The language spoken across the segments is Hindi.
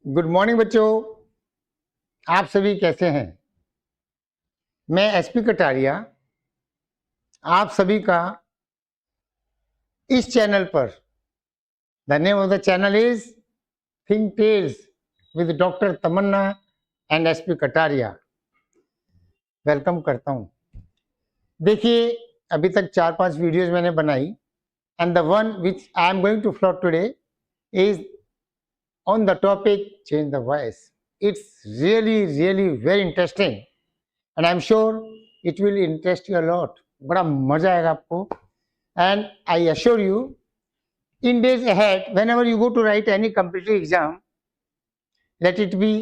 गुड मॉर्निंग बच्चों, आप सभी कैसे हैं। मैं एसपी कटारिया आप सभी का इस चैनल पर, the name of the channel is Think Tales with doctor Tamanna and SP Kataria, welcome करता हूं। देखिए, अभी तक 4-5 वीडियोज मैंने बनाई and the one which I am going to float today is on the topic change the voice. It's really very interesting and I'm sure it will interest you a lot. बड़ा मजा आएगा आपको. And I assure you, in days ahead, whenever you go to write any competitive exam, let it be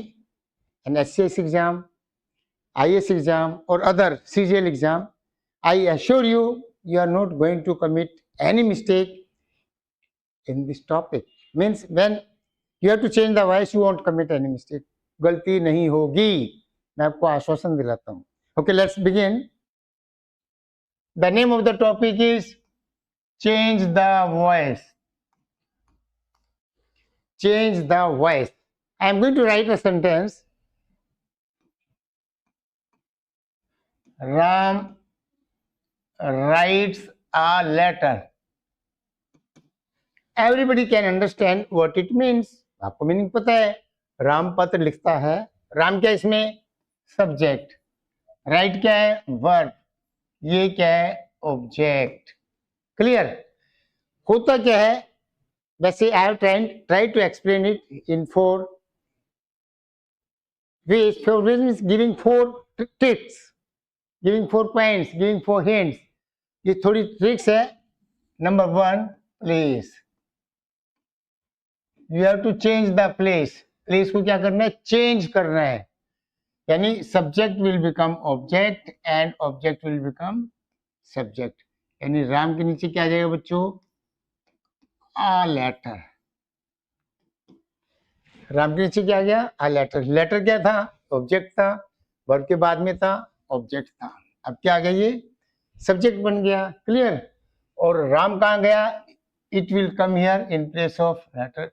an SCS exam, IS exam or other CGL exam, I assure you, you are not going to commit any mistake in this topic. Means when you have to change the voice, you won't commit any mistake. गलती नहीं होगी, मैं आपको आश्वासन दिलाता हूँ. Okay, let's begin. The name of the topic is change the voice. Change the voice. I am going to write a sentence. Ram writes a letter. Everybody can understand what it means. आपको मीनिंग पता है. राम पत्र लिखता है. राम क्या इसमें? सब्जेक्ट. राइट क्या है? वर्ब. ये क्या है? ऑब्जेक्ट. क्लियर? होता क्या है? वैसे I have tried to explain it in 4 ways. 4 ways means giving 4 tricks, giving 4 points, giving 4 hints. ये थोड़ी ट्रिक्स है. Number 1, place. You have to change the place. Place को क्या करना है? चेंज करना है. यानी subject will become object and object will become subject. यानी राम के नीचे क्या आ जाएगा बच्चों? आ लेटर. राम के नीचे क्या आ गया? आ लेटर. लेटर क्या था? ऑब्जेक्ट था. वर्ब के बाद में था, ऑब्जेक्ट था. अब क्या आ गया? ये सब्जेक्ट बन गया. क्लियर? और राम कहाँ गया? It will come here in place of letter.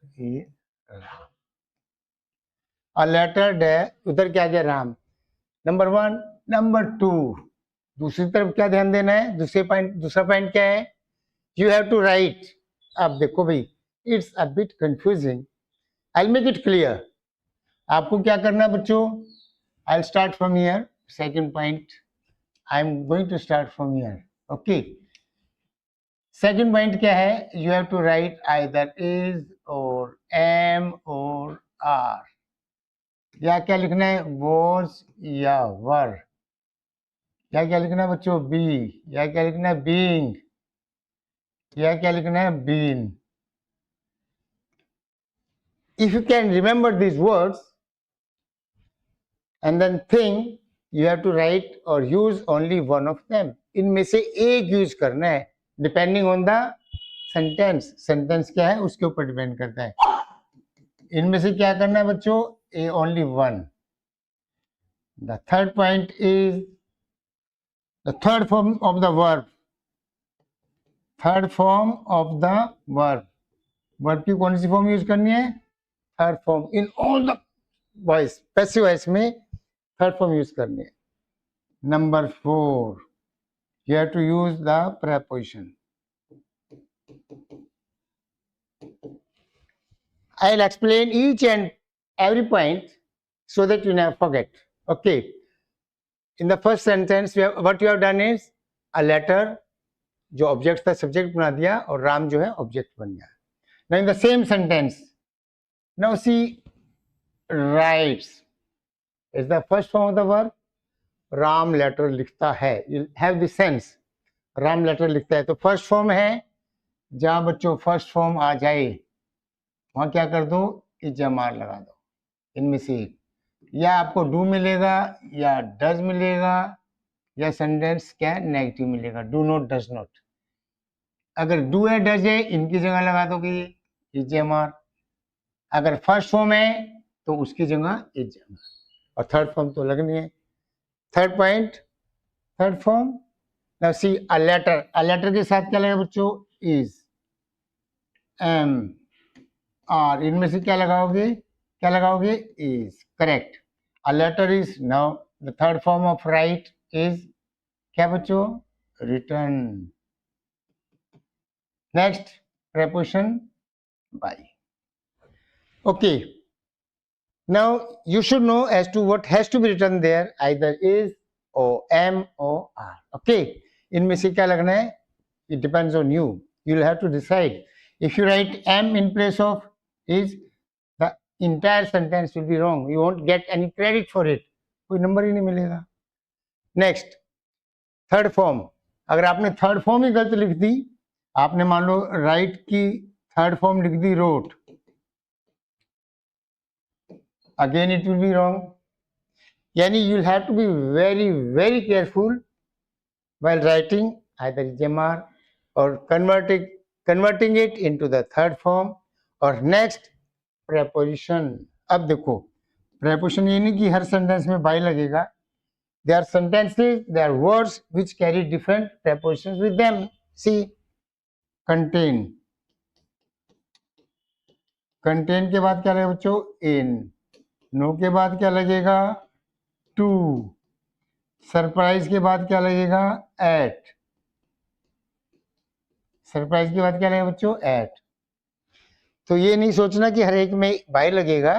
A letter day. उधर क्या आ गया? राम. नंबर 1. नंबर 2, दूसरी तरफ क्या ध्यान देना है? दूसरा पॉइंट क्या है? You have to write. अब देखो भाई, it's a bit confusing. I will make it clear. आपको क्या करना है बच्चों? I will start from here. Second point, I am going to start from here. Okay. Second point क्या है? You have to write either is और एम और आर. या क्या लिखना है? वॉज या वर. या क्या लिखना है बच्चों? बी. या क्या लिखना है? बीइंग. या क्या लिखना है? Been. If you can remember these words and then think, you have to write or use only one of them. इनमें से एक यूज करना है depending on the sentence. Sentence क्या है उसके ऊपर डिपेंड करता है. इनमें से क्या करना है बच्चों? Only one. The third point is the third form of the verb. Third form of the verb. Verb की कौन सी फॉर्म यूज करनी है? Third form. In all the voice, passive voice में थर्ड फॉर्म यूज करनी है. Number 4, you have to use the preposition. I'll explain each and every point so that you never forget. Okay. In the first sentence, what you have done is a letter, जो ऑब्जेक्ट था सब्जेक्ट बना दिया और राम जो है ऑब्जेक्ट बन गया. Now in the same sentence, now see, writes is the first form of the verb. Ram letter लिखता है. You have the sense. Ram letter लिखता है तो फर्स्ट फॉर्म है. जहां बच्चों फर्स्ट फॉर्म आ जाए वहां क्या कर दो? इजमार लगा दो. इनमें से या आपको डू मिलेगा या डज मिलेगा या सेंटेंस क्या है? नेगेटिव मिलेगा. Do not, does not. अगर डू है डज है इनकी जगह लगा दोगे इजमार. अगर फर्स्ट फॉर्म है तो उसकी जगह इजमार. और थर्ड फॉर्म तो लगनी है. Third point, third form. Now see a letter. A letter के साथ क्या लगेगा बच्चों? Is, am, are. इनमें से क्या लगाओगे? क्या लगाओगे? Is. Correct. A letter is. Now the third form of write is क्या बच्चों? Written. Next preposition by. Okay, now you should know as to what has to be written there, either is or am or are. Okay, इनमें से क्या लगना है? It depends on you. You'll have to decide. If you write am in place of is, the entire sentence will be wrong. You won't get any credit for it. कोई नंबर ही नहीं मिलेगा. Next, third form. अगर आपने थर्ड फॉर्म ही गलत लिख दी, आपने मान लो राइट की थर्ड फॉर्म लिख दी wrote, again it will be wrong. यानी you will have to be very very careful while writing either EMR or converting it into the third form or next preposition. अब देखो preposition ये नहीं कि हर सेंटेंस में by लगेगा. There are sentences, there are words which carry different prepositions with them. See, contain. Contain के बाद क्या लगेगा बच्चों? In. No के बाद क्या लगेगा? To. सरप्राइज के बाद क्या लगेगा? एट. सरप्राइज के बाद क्या लगेगा बच्चों? एट. तो ये नहीं सोचना कि हर एक में बाय लगेगा.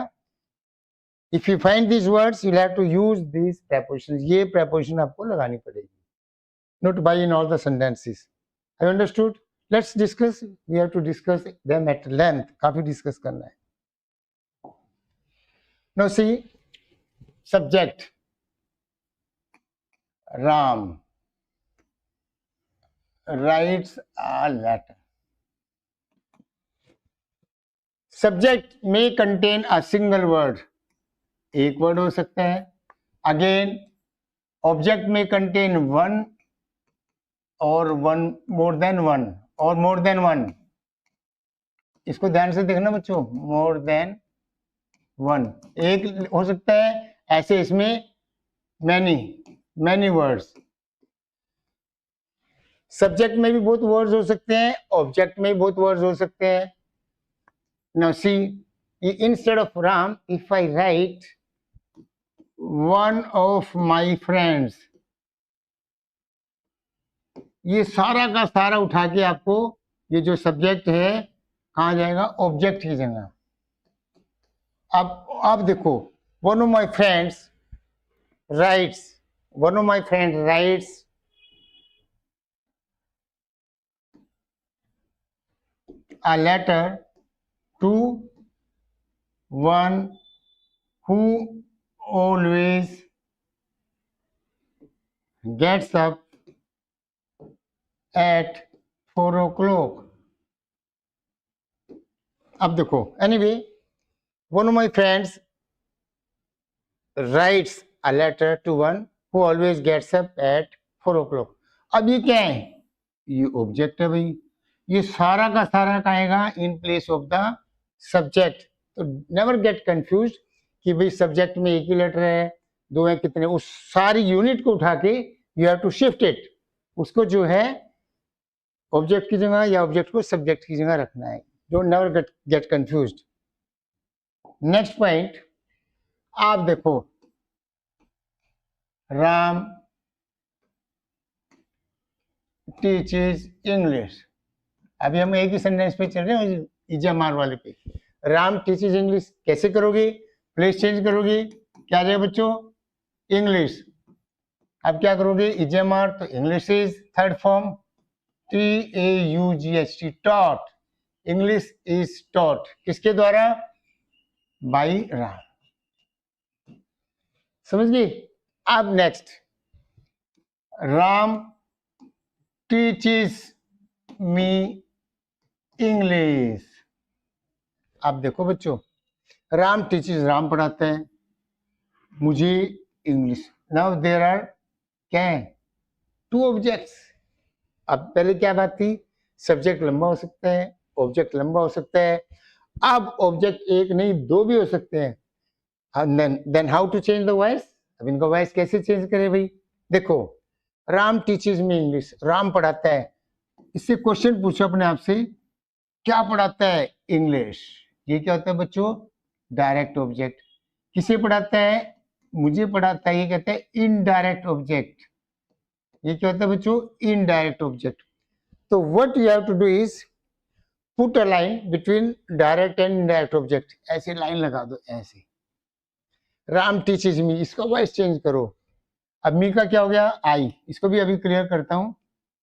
If you find this words you have to use this prepositions. ये preposition आपको लगानी पड़ेगी. Not by in all the sentences. I understood. Let's discuss. We have to discuss them at length. काफी डिस्कस करना है. Now see subject Ram writes a letter. Subject may contain a single word. एक वर्ड हो सकता है. Again, object may contain one or one more than one or more than one. इसको ध्यान से देखना बच्चों. More than one. एक हो सकता है. ऐसे इसमें many words. सब्जेक्ट में भी बहुत वर्ड्स हो सकते हैं, ऑब्जेक्ट में भी बहुत वर्ड्स हो सकते हैं. Now see, instead of Ram if I right one of my friends, ये सारा का सारा उठा के आपको ये जो सब्जेक्ट है कहाँ जाएगा? ऑब्जेक्ट की जगह. अब देखो, one of my friends rights, one of my friends writes a letter to one who always gets up at 4 o'clock. अब देखो, anyway, one of my friends writes a letter to one who always gets up at 4 o'clock. अब ये क्या है? ये ऑब्जेक्ट है भाई. ये सारा का सारा आएगा इन प्लेस ऑफ द सब्जेक्ट. तो नेवर गेट कंफ्यूज कि भाई सब्जेक्ट में एक ही लेटर है, दो है, कितने. उस सारी यूनिट को उठा के you have to shift it. उसको जो है ऑब्जेक्ट की जगह या ऑब्जेक्ट को सब्जेक्ट की जगह रखना है. Don't never get confused. Next point आप देखो, राम टीचेस इंग्लिश. अभी हम एक ही सेंटेंस पे चल रहे हैं, इजामार वाले पे. राम टीचेस इंग्लिश कैसे करोगे? प्लेस चेंज करोगे. क्या जाएगा बच्चों? इंग्लिश. अब क्या करोगे? इजामार, तो English is third form. TAUGHT, taught. English is taught. किसके द्वारा? बाई राम. समझ गए? अब next, Ram teaches me English. अब देखो बच्चों, राम टीचेस, राम पढ़ाते हैं मुझे इंग्लिश. नाउ देयर आर क्या है? Two objects. अब पहले क्या बात थी? सब्जेक्ट लंबा हो सकता है, ऑब्जेक्ट लंबा हो सकता है. अब ऑब्जेक्ट एक नहीं दो भी हो सकते हैं. Then how to change the voice? अब इनका वॉइस कैसे चेंज करें भाई? देखो, Ram teaches me English, Ram पढ़ाता है. इससे क्वेश्चन पूछो अपने आप से, क्या पढ़ाता है? इंग्लिश. ये क्या होता है बच्चों? Direct object. किसे पढ़ाता है? मुझे पढ़ाता है, ये कहता है इनडायरेक्ट ऑब्जेक्ट। ये क्या होता है बच्चों? Indirect object. तो what you have to do is put a line between direct and indirect object. ऐसे लाइन लगा दो, ऐसे। राम टीचेज मी, इसका वॉइस चेंज करो। अब मी का क्या हो गया? आई। इसको भी अभी क्लियर करता हूं।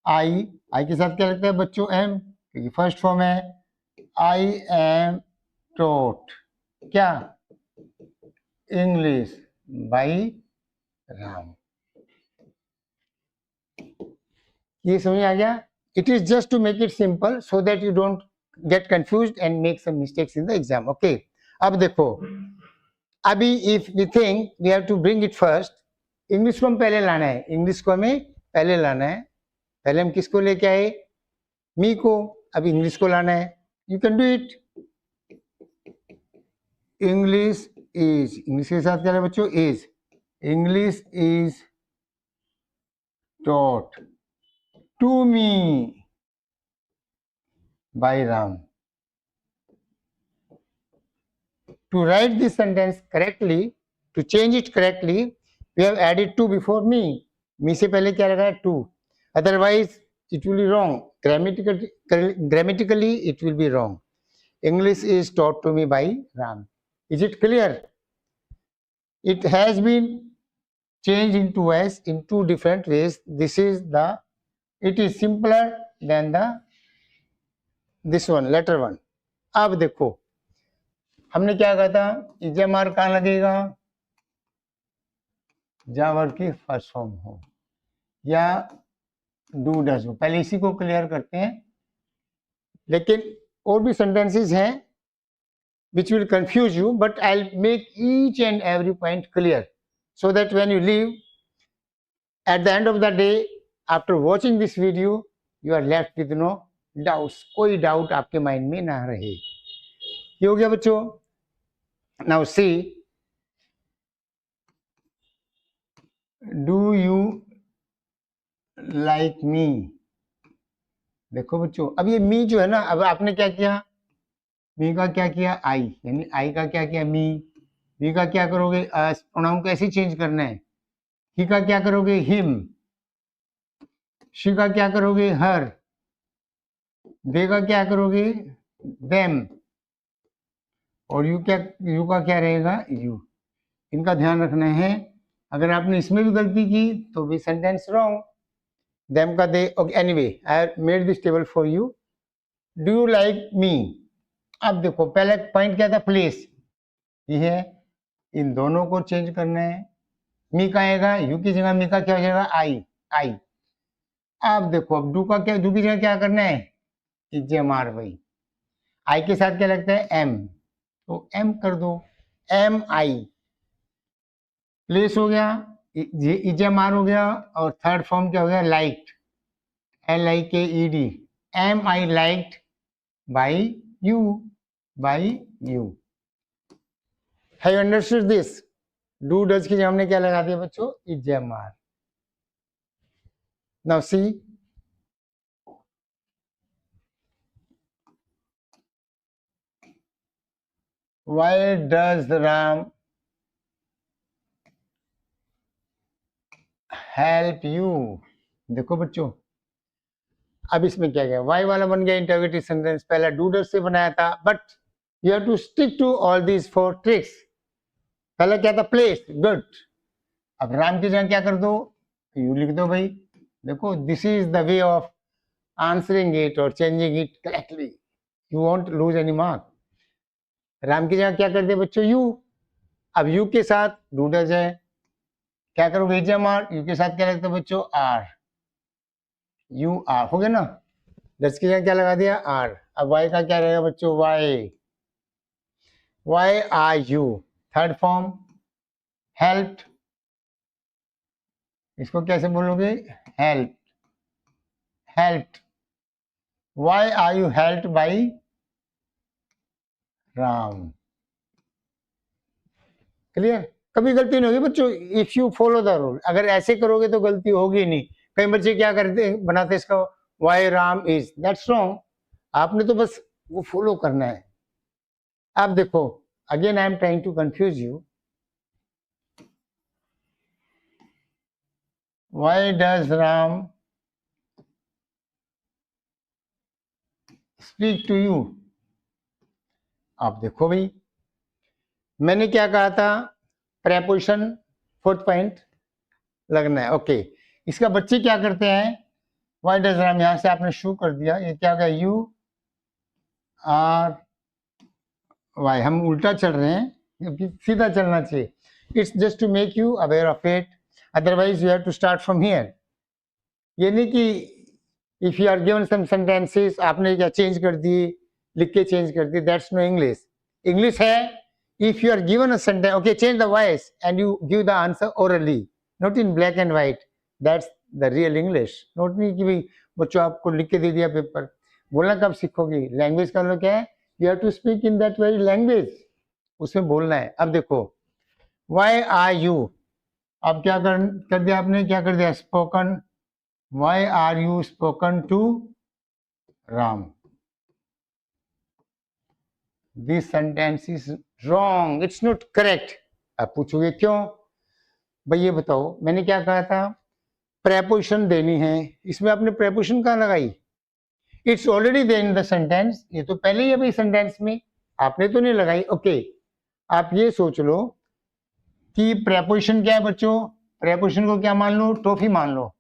आई, आई के साथ क्या लगता है बच्चों? एम, क्योंकि फर्स्ट फॉर्म है। आई एम टॉट क्या? English by Ram. ये समझ आ गया? It is just to make it simple so that you don't get confused and make some mistakes in the exam. Okay, अब देखो, अभी if we think we have to bring it first, English को हम पहले लाना है, इंग्लिश को हमें पहले लाना है। पहले हम किसको लेके आए? मी को। अब इंग्लिश को लाना है। You can do it. English is, English के साथ क्या है बच्चों? Is. English is taught to me by Ram. To write this sentence correctly, to change it correctly, we have added to before me. Me से पहले क्या लगा है? To. Otherwise, it will be wrong. Grammatically, it will be wrong. English is taught to me by Ram. Is it clear? It has been changed into S in two different ways. This is the, it is simpler than the this one, letter one. अब देखो, हमने क्या कहा था? इजेमार कहाँ लगेगा? जहाँ वर्ड की फर्स्ट फॉर्म हो या डू डज हो। पहले इसी को क्लियर करते हैं। लेकिन और भी सेंटेंसेस हैं which will confuse you, but I'll make each and every point clear so that when you leave at the end of the day, after watching this video, you are left with no doubts. कोई डाउट आपके माइंड में ना रहे। ये हो गया बच्चों। Now see, do you like me? देखो बच्चों, अब ये मी जो है ना, अब आपने क्या किया? मी का क्या किया? आई, यानी आई का क्या किया? मी। मी का क्या करोगे? अस। प्रोनाउन को ऐसे चेंज करना है। ही का क्या करोगे? हिम। शी का क्या करोगे? हर। दे का क्या करोगे? देम। और यू क्या, यू का क्या रहेगा? यू। इनका ध्यान रखना है। अगर आपने इसमें भी गलती की तो भी सेंटेंस रॉन्ग। देम का they. Okay, anyway, I have made this table for you. Do you like me? अब देखो, पहला पॉइंट क्या था? प्लेस। ये है, इन दोनों को चेंज करना है। मी का आएगा, यू की जगह मी का क्या हो जाएगा? आई। आई। अब देखो, अब डू का क्या, डू की जगह क्या करना है? इजेमार भाई। आई के साथ क्या लगता है? एम, तो एम कर दो। एम आई। प्लेस हो गया, इजेमार हो गया, और थर्ड फॉर्म क्या हो गया? Liked, LIKED। Am I liked by you, by you. Have you understood this? Do does की जगह हमने क्या लगा दिया बच्चों? Is am are. Now see, why does Ram help you? देखो बच्चों, अब इसमें क्या गया? वाई वाला बन गया इंटरोगेटिव सेंटेंस। पहला डू डज से बनाया था, but you have to stick to all these 4 tricks. पहला क्या था? प्लेस। गुड। अब राम की जगह क्या कर दो? यू लिख दो भाई। देखो, this is the way of answering it और changing it correctly. You won't lose any mark. Ram की जगह क्या कर दे बच्चों? यू। अब यू के साथ डू डज है, क्या करोगे? इजेमार। यू के साथ क्या लगता है बच्चों? आर। यू आर हो गया ना। डज की जगह क्या लगा दिया? आर। अब वाई का क्या रहेगा बच्चों? Why. Why are you. Third form help, इसको कैसे बोलोगे? Help. Help. Why are you help by Ram. Clear? कभी गलती नहीं होगी बच्चों if you follow the rule. अगर ऐसे करोगे तो गलती होगी नहीं। कई बच्चे क्या करते, बनाते इसका why Ram is, that's wrong. आपने तो बस वो फॉलो करना है। अब देखो, again I am trying to confuse you. Why does Ram speak to you? आप देखो भाई, मैंने क्या कहा था, प्रेपोजिशन फोर्थ पॉइंट लगना है। ओके, इसका बच्चे क्या करते हैं, वाई डज राम, यहां से आपने शुरू कर दिया, ये क्या होगा, यू आर वाई, हम उल्टा चल रहे हैं, सीधा चलना चाहिए। It's just to make you aware of it, otherwise you have to start from here. ये नहीं कि if you are given some sentences आपने क्या चेंज कर दी, लिख के चेंज कर दी, दैट्स नो इंग्लिश। इंग्लिश है if you are given a sentence, okay, change the voice and you give the answer orally, not in black and white. That's the real English. Not नहीं कि भाई बच्चों आपको लिख के दे दिया पेपर, बोलना कब सीखोगी। लैंग्वेज का मतलब क्या है, you have to speak in that very language, उसमें बोलना है। अब देखो, why are you, अब क्या कर दिया आपने, क्या कर दिया, spoken, why are you spoken to Ram? This sentence is wrong, it's not correct. अब पूछोगे क्यों, भाई ये बताओ, मैंने क्या कहा था, प्रेपोजिशन देनी है, इसमें आपने प्रेपोजिशन कहाँ लगाई, it's already there in the sentence, ये तो पहले ही है भाई सेंटेंस में, आपने तो नहीं लगाई। ओके, आप ये सोच लो कि प्रेपोजिशन क्या है बच्चों, प्रेपोजिशन को क्या मान लो, टॉफी मान लो।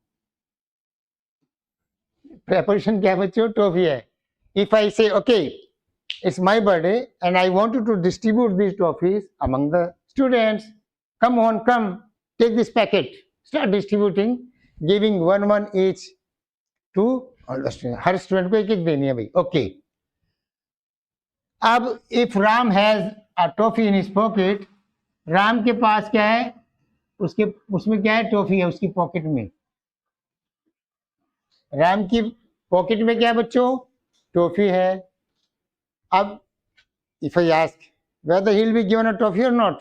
प्रेपोजिशन क्या है बच्चों, टॉफी है। इफ आई से okay, it's my birthday and I wanted to distribute these toffees among the students. Come on, come, take this packet. Start distributing, giving one each to all the students. Her student को एक एक देनी है भाई। ओके, अब if Ram has a toffee in his pocket, Ram के पास क्या है, उसमें क्या है, टॉफी है उसकी पॉकेट में। राम की पॉकेट में क्या है बच्चों, टॉफी है। अब if I ask whether he will be given a toffee or not,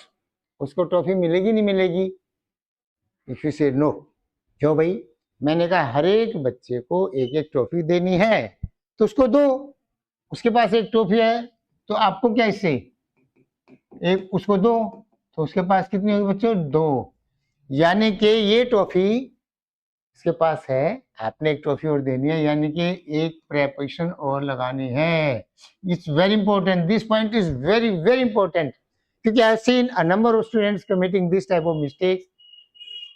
उसको टॉफी मिलेगी नहीं मिलेगी, इफ यू से नो, क्यों भाई, मैंने कहा हर एक बच्चे को एक एक टॉफी देनी है तो उसको दो, उसके पास एक टॉफी है तो आपको क्या, इससे एक उसको दो, तो उसके पास कितनी होगी बच्चों, दो, यानी कि ये टॉफी इसके पास है, आपने एक टॉफी और देनी है, यानी कि एक प्रेपोजिशन और लगानी है। It's very important, this point is very very important, क्योंकि I have seen a number of students committing this type of mistakes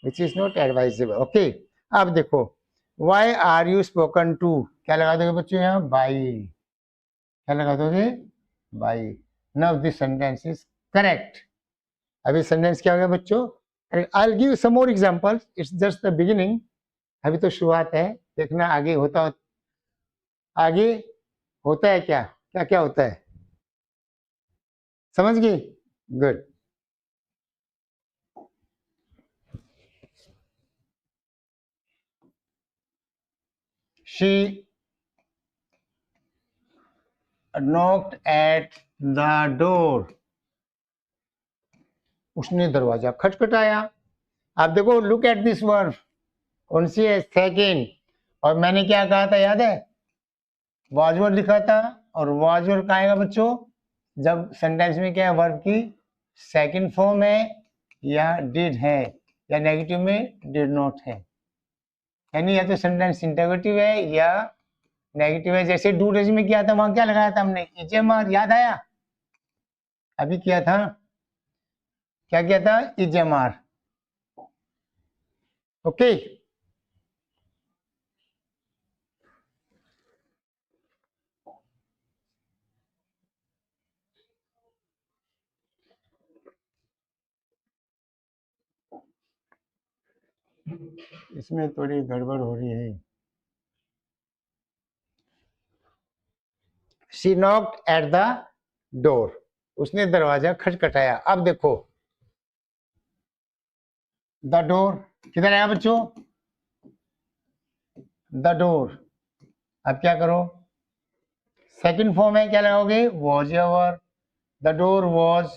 which is not advisable. Okay, अब देखो, why are you spoken to, क्या लगा दोगे बच्चों यहाँ, बाई, क्या लगा दोगे, by. Now this sentence is correct. अभी सेंटेंस क्या हो गया बच्चों, I will give some more examples, it's just the beginning, अभी तो शुरुआत है, देखना आगे आगे होता है क्या क्या क्या होता है, समझ गई, good. She knocked at the door, उसने दरवाजा खटखटाया। आप देखो, लुक एट दिस वर्ब, कौन सी है, सेकंड, और मैंने क्या कहा था याद है, वाज वर्ड लिखा था, और वाज वर्ड कहाँ आएगा बच्चों, जब सेंटेंस में क्या है, वर्ब की सेकंड फॉर्म है, या डिड है, या नेगेटिव में डिड नॉट है, यानी या तो सेंटेंस इंटरोगेटिव है या नेगेटिव है। जैसे डू रेज में किया था, वहां क्या लगाया था हमने, इजेमर, याद आया, अभी किया था, क्या किया था, इजेमर। ओके, इसमें थोड़ी गड़बड़ हो रही है। She knocked at the door, उसने दरवाजा खटखटाया। अब देखो, द डोर किधर आया बच्चों, द डोर। अब क्या करो, सेकंड फॉर्म है, क्या लगाओगे, was ever, the door was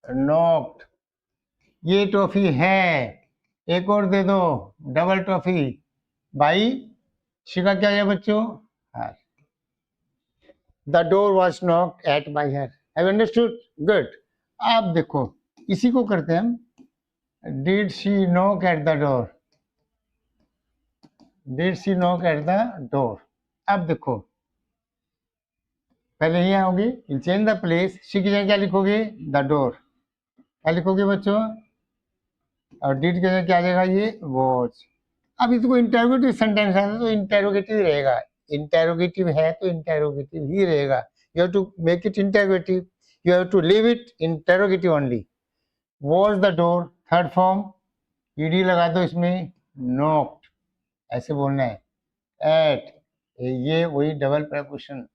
knocked. ये टॉफी है, एक और दे दो, डबल टॉफी, भाई शिका क्या है बच्चों, the door was knocked eight bye her. Have understood? Good. अब देखो इसी को करते हैं हम, did she knock at the door, did she knock at the door. अब देखो पहले ये आओगे, इन चेंज द प्लेस, शी की जगह क्या लिखोगे, द डोर, क्या लिखोगे बच्चों, और डिड की जगह क्या आ जाएगा, ये वॉच। अब इसको इंटेरोगेटिव सेंटेंस है तो इंटेरोगेटिव रहेगा, इंटेरोगेटिव है तो इंटेरोगेटिव ही रहेगा। You have to make it interrogative, you have to leave it interrogative only. Watch the door, third form, ED लगा दो इसमें, नॉक्ड, ऐसे बोलना है, एट, ये वही double preposition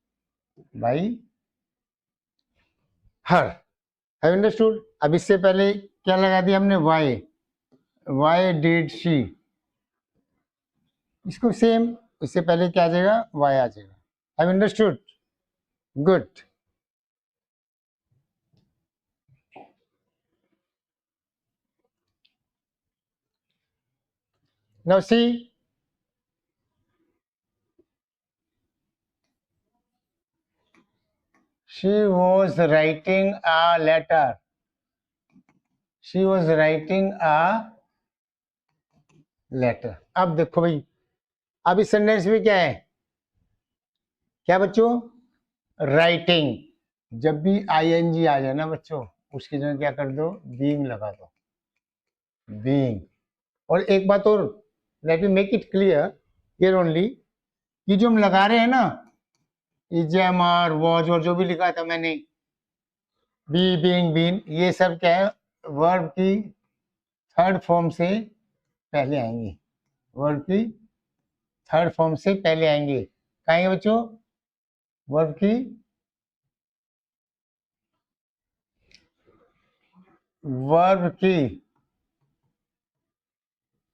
by her, have understood? अब इससे पहले क्या लगा दिया हमने, वाई, वाई डिड शी, इसको सेम, इससे पहले क्या आ जाएगा, वाई आ जाएगा। Have understood? Good. Now see, she was writing a letter, she was writing a letter। अब देखो भाई, अब इस सेंटेंस में क्या है, क्या बच्चों, राइटिंग। जब भी आईएनजी आ जाए ना बच्चों, उसकी जगह क्या कर दो, बीइंग लगा दो, बीइंग। और एक बात और, let me make it clear here only, कि जो हम लगा रहे हैं ना, इजम और वॉज और जो भी लिखा था मैंने, बी, बीइंग, बीन, ये सब क्या है, वर्ब की थर्ड फॉर्म से पहले आएंगे, वर्ब की थर्ड फॉर्म से पहले आएंगे। क्या आएंगे बच्चों, वर्ब की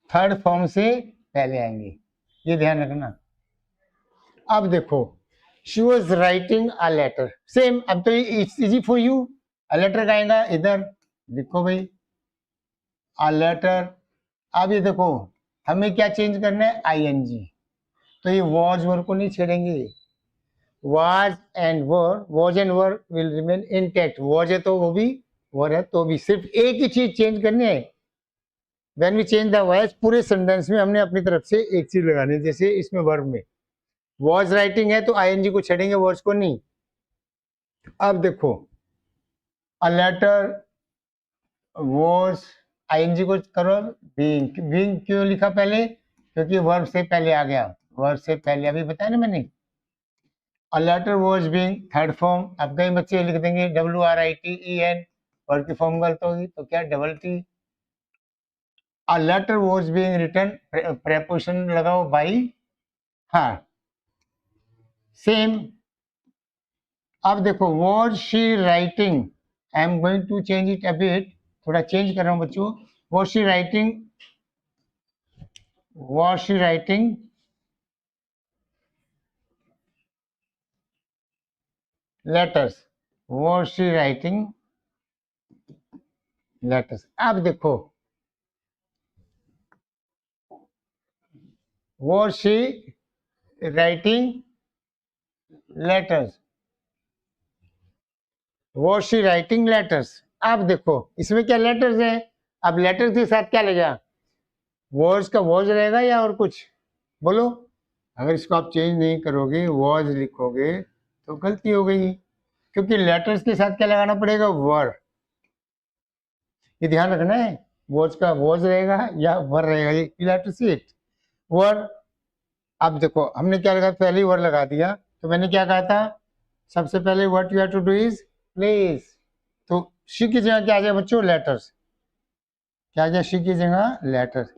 थर्ड फॉर्म से पहले आएंगे, ये ध्यान रखना। अब देखो, she was writing a letter, same. अब तो it's easy for you, a letter का आएगा इधर, लिखो भाई अ लेटर। अब ये देखो हमें क्या चेंज करना है, आईएनजी, तो ये वॉज वर्ब को नहीं छेड़ेंगे, was and were will remain intact। was है तो वो भी, were है तो भी, सिर्फ एक ही चीज चेंज करनी है, when we change the voice, पूरे सेंटेंस में हमने अपनी तरफ से एक चीज लगानी है। जैसे इसमें वर्ब में was राइटिंग है तो आईएनजी को छेड़ेंगे, वर्ड्स को नहीं। अब देखो a letter was, आईएनजी को करो being, being क्यों लिखा पहले, क्योंकि वर्ब से पहले आ गया, वर्ब से पहले, अभी बताया ना मैंने। A letter was being, third form. अब कई बच्चे लिख देंगे WRITEN, वर्ब की फॉर्म गलत होगी तो क्या, double T. A letter was being written, preposition लगाओ by her, सेम। अब देखो was she writing, I am going to change it a bit, थोड़ा चेंज कर रहा हूँ बच्चों। was she writing letters, was she writing letters। अब देखो was she writing letters, was she writing letters। अब देखो इसमें क्या लेटर्स है, अब लेटर्स के साथ क्या लगेगा, वर्ड्स का वॉज रहेगा या और कुछ, बोलो। अगर इसको आप चेंज नहीं करोगे, वॉज लिखोगे तो गलती हो गई, क्योंकि लेटर्स के साथ क्या लगाना पड़ेगा, वर। ये ध्यान रखना है, वॉज का वॉज रहेगा या वर रहेगा, you have to see it, were. अब देखो हमने क्या लगा, पहले वर लगा दिया, तो मैंने क्या कहा था, सबसे पहले what you have to do is place, तो शी की जगह क्या आ जाए बच्चों, लेटर्स, क्या आ जाए शी की जगह, लेटर्स।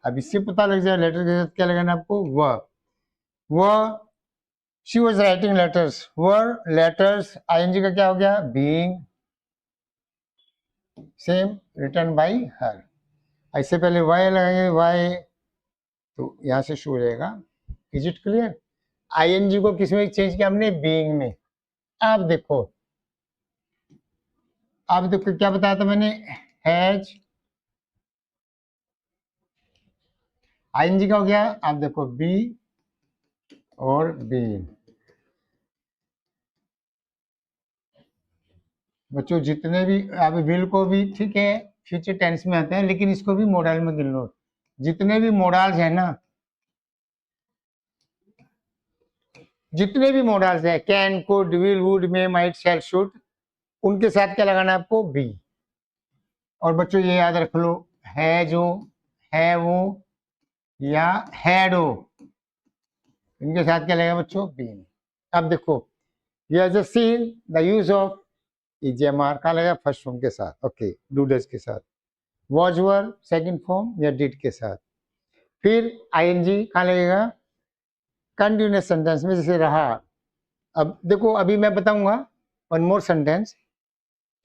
अब इससे पता लग जाए लेटर के साथ क्या लगाना आपको, व she was writing letters, were letters, ING का क्या हो गया, being, same, written by her. इससे पहले वाई लगाएंगे, वाई, तो यहां से शुरू रहेगा। Is it clear? आईएनजी को किस में चेंज किया हमने, बीइंग में। अब देखो क्या बताया था मैंने, हैज, आईएनजी का हो गया। अब देखो बी और बीइंग, बच्चों जितने भी, अब विल को भी ठीक है फ्यूचर टेंस में आते हैं, लेकिन इसको भी मोडल में गिन लो। जितने भी मोडल्स हैं ना, जितने भी मोडल्स हैं, can, could, will, would, may, might, shall, should, उनके साथ क्या लगाना है आपको? बी। और बच्चों ये याद रख लो, है जो, है वो या हैड हो, इनके साथ क्या लगेगा बच्चों? बीन। अब देखो, ये has seen the use of is am are कहाँ लगेगा? फर्स्ट फॉर्म के साथ, ओके, डू डज के साथ। वॉज वर सेकंड फॉर्म या डिड के साथ। फिर आईएनजी कहाँ लगेगा? कंटिन्यूअस सेंटेंस में, जैसे रहा। अब देखो, अभी मैं बताऊंगा one more sentence.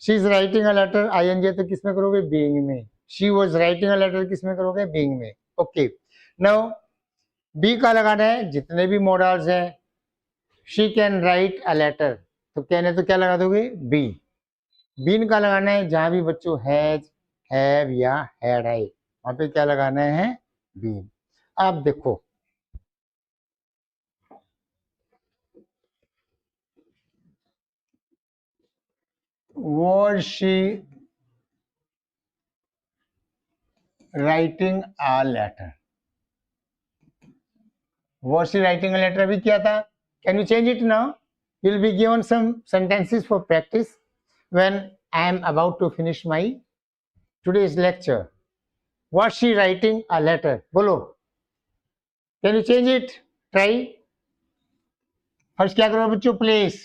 She is writing a letter, ING तो किस में करोगे? बीइंग में। She was writing a letter किस में करोगे? बीइंग में। ओके, नाउ बी का लगाना है जितने भी मॉडल्स हैं। She can write a letter, तो कहने तो क्या लगा दोगे? बी। बीन का लगाना है जहां भी बच्चों हैज, हैव या हैड आई, वहां पे क्या लगाना है? बीन। अब देखो, was she writing a letter? Was she writing a letter अभी क्या था? Can you change it now? You'll be given some sentences for practice when I am about to finish my today's lecture. Was she writing a letter? बोलो, can you change it? Try. First क्या करो बच्चों? प्लेस,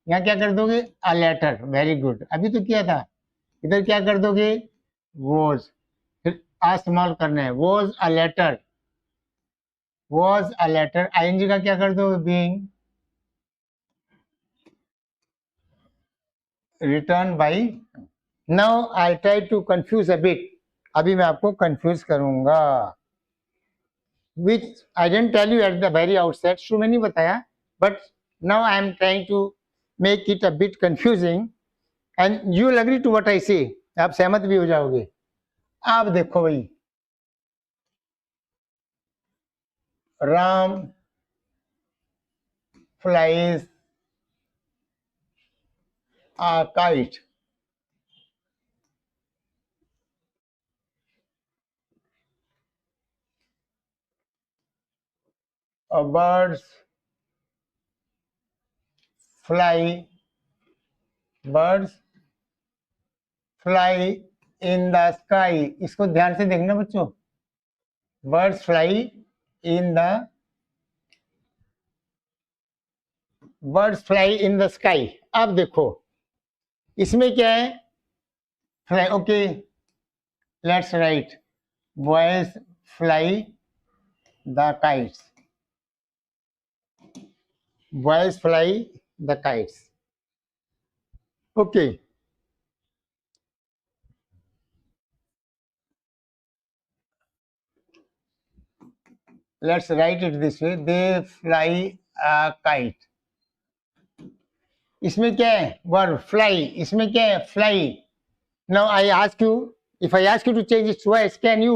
यहाँ क्या कर दोगे? A letter. Very good. अभी तो क्या था? इधर क्या कर दोगे? वॉज। फिर आ स्मॉल करना है, was a letter, was a letter. I N G का क्या कर दो? Being. Written by. Now I try to confuse a bit, अभी मैं आपको कंफ्यूज करूंगा। Which I didn't tell you at the very outset, शुरू में नहीं बताया, but now I am trying to make it a bit confusing and you will agree to what I say. आप सहमत भी हो जाओगे। आप देखो भाई, Ram flies a kite. A birds fly, birds fly in the sky. इसको ध्यान से देखना बच्चों, birds fly in the, birds fly in the sky। अब देखो इसमें क्या है? fly, okay, let's write boys fly the kites, boys fly the kites, okay। Let's write it this way, they fly a kite। इसमें क्या है? Verb fly. इसमें क्या है? Fly. Now I ask you, if I ask you to change its voice, can you?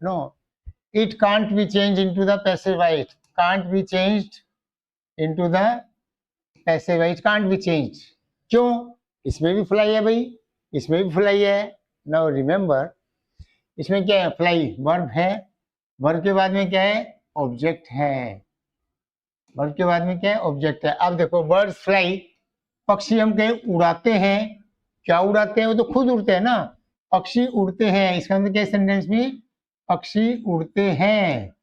No, it can't be change into the passive voice, can't be changed into the passive voice, can't be changed. क्यों? इसमें भी फ्लाई है भाई, इसमें भी फ्लाई है। नाउ रिमेंबर, इसमें क्या है? फ्लाई वर्ब है, वर्ब के बाद में क्या है? ऑब्जेक्ट है, वर्ब के बाद में क्या है? ऑब्जेक्ट है। अब देखो, बर्ड्स फ्लाई, पक्षी हम कहीं उड़ाते हैं, क्या उड़ाते हैं? वो तो खुद उड़ते हैं ना, पक्षी उड़ते हैं। इसका मतलब क्या सेंटेंस में? पक्षी उड़ते हैं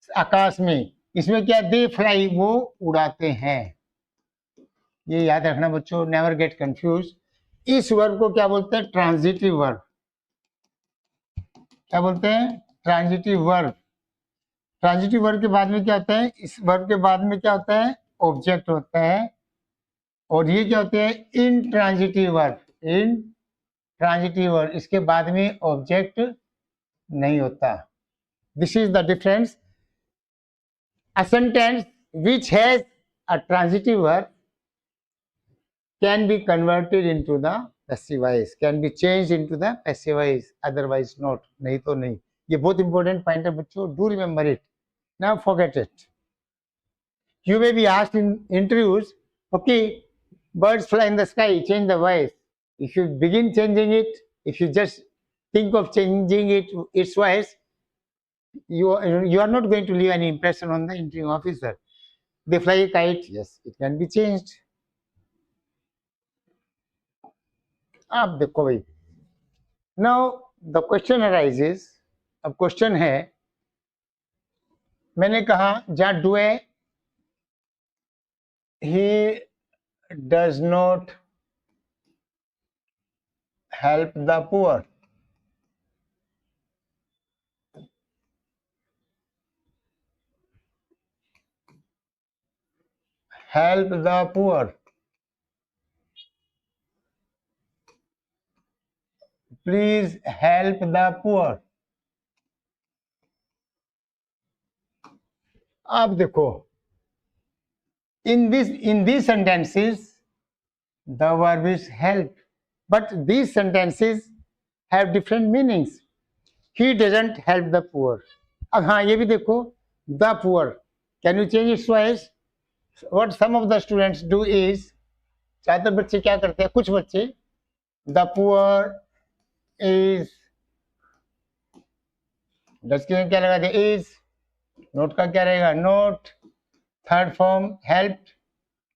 आकाश में। इसमें क्या? दे फ्लाई, वो उड़ाते हैं। ये याद रखना बच्चों, नेवर गेट कंफ्यूज। इस वर्ब को क्या बोलते हैं? Transitive verb. क्या बोलते हैं? Transitive verb. ट्रांजिटिव वर्ब के बाद में क्या होता है? इस वर्ब के बाद में क्या होता है? ऑब्जेक्ट होता है। और ये क्या होते हैं? इन ट्रांजिटिव वर्ब, इन ट्रांजिटिव वर्ब, इसके बाद में ऑब्जेक्ट नहीं होता। This is the difference. A sentence which has a transitive verb can be converted into the passive voice, can be changed into the passive voice, otherwise not, नहीं तो नहीं। ये बहुत इंपॉर्टेंट पॉइंट है बच्चों, do remember it, now forget it। You may be asked in interviews, okay, birds fly in the sky, change the voice, If you begin changing it, if you just think of changing its voice, you are not going to leave any impression on the entering officer. They fly a kite, yes, it can be changed. आप देखो भाई, now the question arises, अब क्वेश्चन है, मैंने कहा जहाँ डू है, he does not help the poor. Help the poor. Please help the poor. आप देखो, in these sentences the verb is help, but these sentences have different meanings. He doesn't help the poor. अब हाँ ये भी देखो, the poor, can you change its voice? What some of the students do is, ज़्यादातर बच्चे क्या करते हैं, कुछ बच्चे, the poor is, डच के क्या लगा दे, is, नोट का क्या रहेगा, note, third form helped,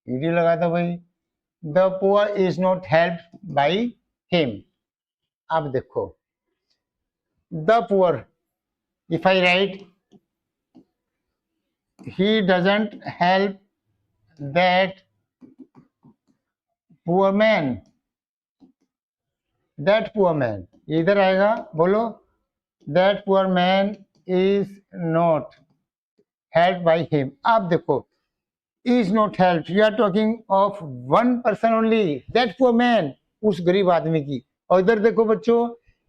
ED लगा दो भाई, the poor is not helped by him. अब देखो, the poor, if I right he doesn't help that poor man, that poor man, इधर आएगा, बोलो, that poor man is not helped by him. आप देखो, is not helped, you are talking of one person only, that poor man, उस गरीब आदमी की. और इधर देखो बच्चों,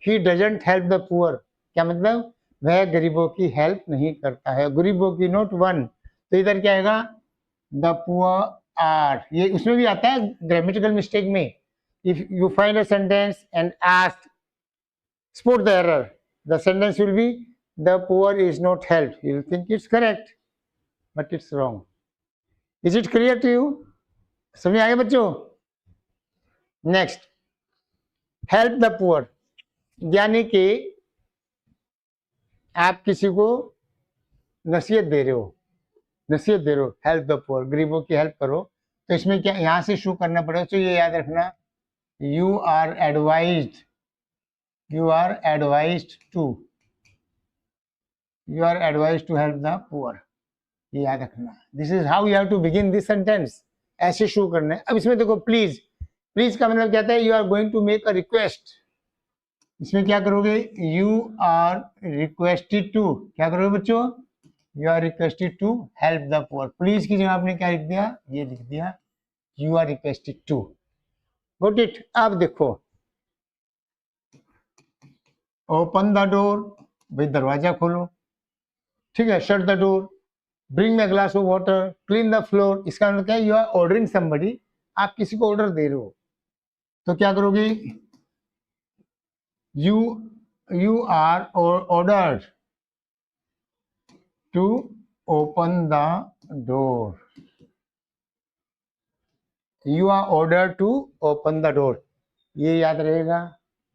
he doesn't help the poor, क्या मतलब, वह गरीबों की हेल्प नहीं करता है, गरीबों की, नॉट वन. तो इधर क्या आएगा, the poor are, ये उसमें भी आता है ग्रामेटिकल मिस्टेक में. if you find a sentence and ask, spot the error, the sentence will be, the poor is not helped, you will think it's correct, but it's wrong. Is it clear to you? समझ आए बच्चों? नेक्स्ट, हेल्प द पुअर, यानी कि आप किसी को नसीहत दे रहे हो, हेल्प द पुअर, गरीबों की हेल्प करो. तो इसमें क्या यहां से शुरू करना पड़ेगा, तो ये याद रखना, you are advised to help the poor, ये याद रखना. This is how you have to begin this sentence, ऐसे शुरू करना है. अब इसमें देखो, प्लीज का मतलब क्या है, you are going to make a request. इसमें क्या करोगे, यू आर रिक्वेस्टेड टू, क्या करोगे बच्चों, you are requested to help the poor. Please की जगह आपने क्या लिख दिया, ये लिख दिया, you are requested to. Got it. अब देखो, ओपन द डोर, भाई दरवाजा खोलो, ठीक है, shut the door, bring me glass of water, clean the floor. इसका मतलब क्या है, यू आर ऑर्डरिंग समबडी, आप किसी को ऑर्डर दे रहे हो. तो क्या करोगे, you are ordered to open the door, you are ordered to open the door, ये याद रहेगा.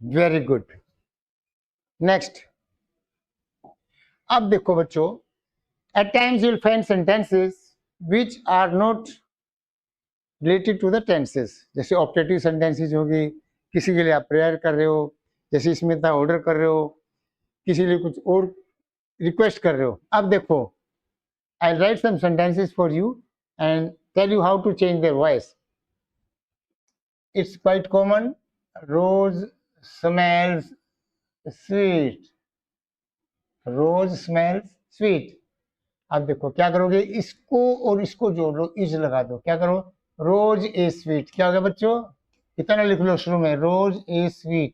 Very good. नेक्स्ट, अब देखो बच्चों, at times you will find sentences which are not related to the tenses. जैसे ऑप्टेटिव सेंटेंसेस होगी, किसी के लिए आप प्रेयर कर रहे हो, जैसे इसमें था ऑर्डर कर रहे हो, किसी लिए कुछ और रिक्वेस्ट कर रहे हो. अब देखो, I write some sentences for you and tell you how to change their voice. It's quite common. Rose smells sweet, rose smells sweet. अब देखो क्या करोगे, इसको और इसको जोड़ लो, इज लगा दो, क्या करो, रोज इज स्वीट. क्या हो गया बच्चों, इतना लिख लो शुरू में, रोज इज स्वीट.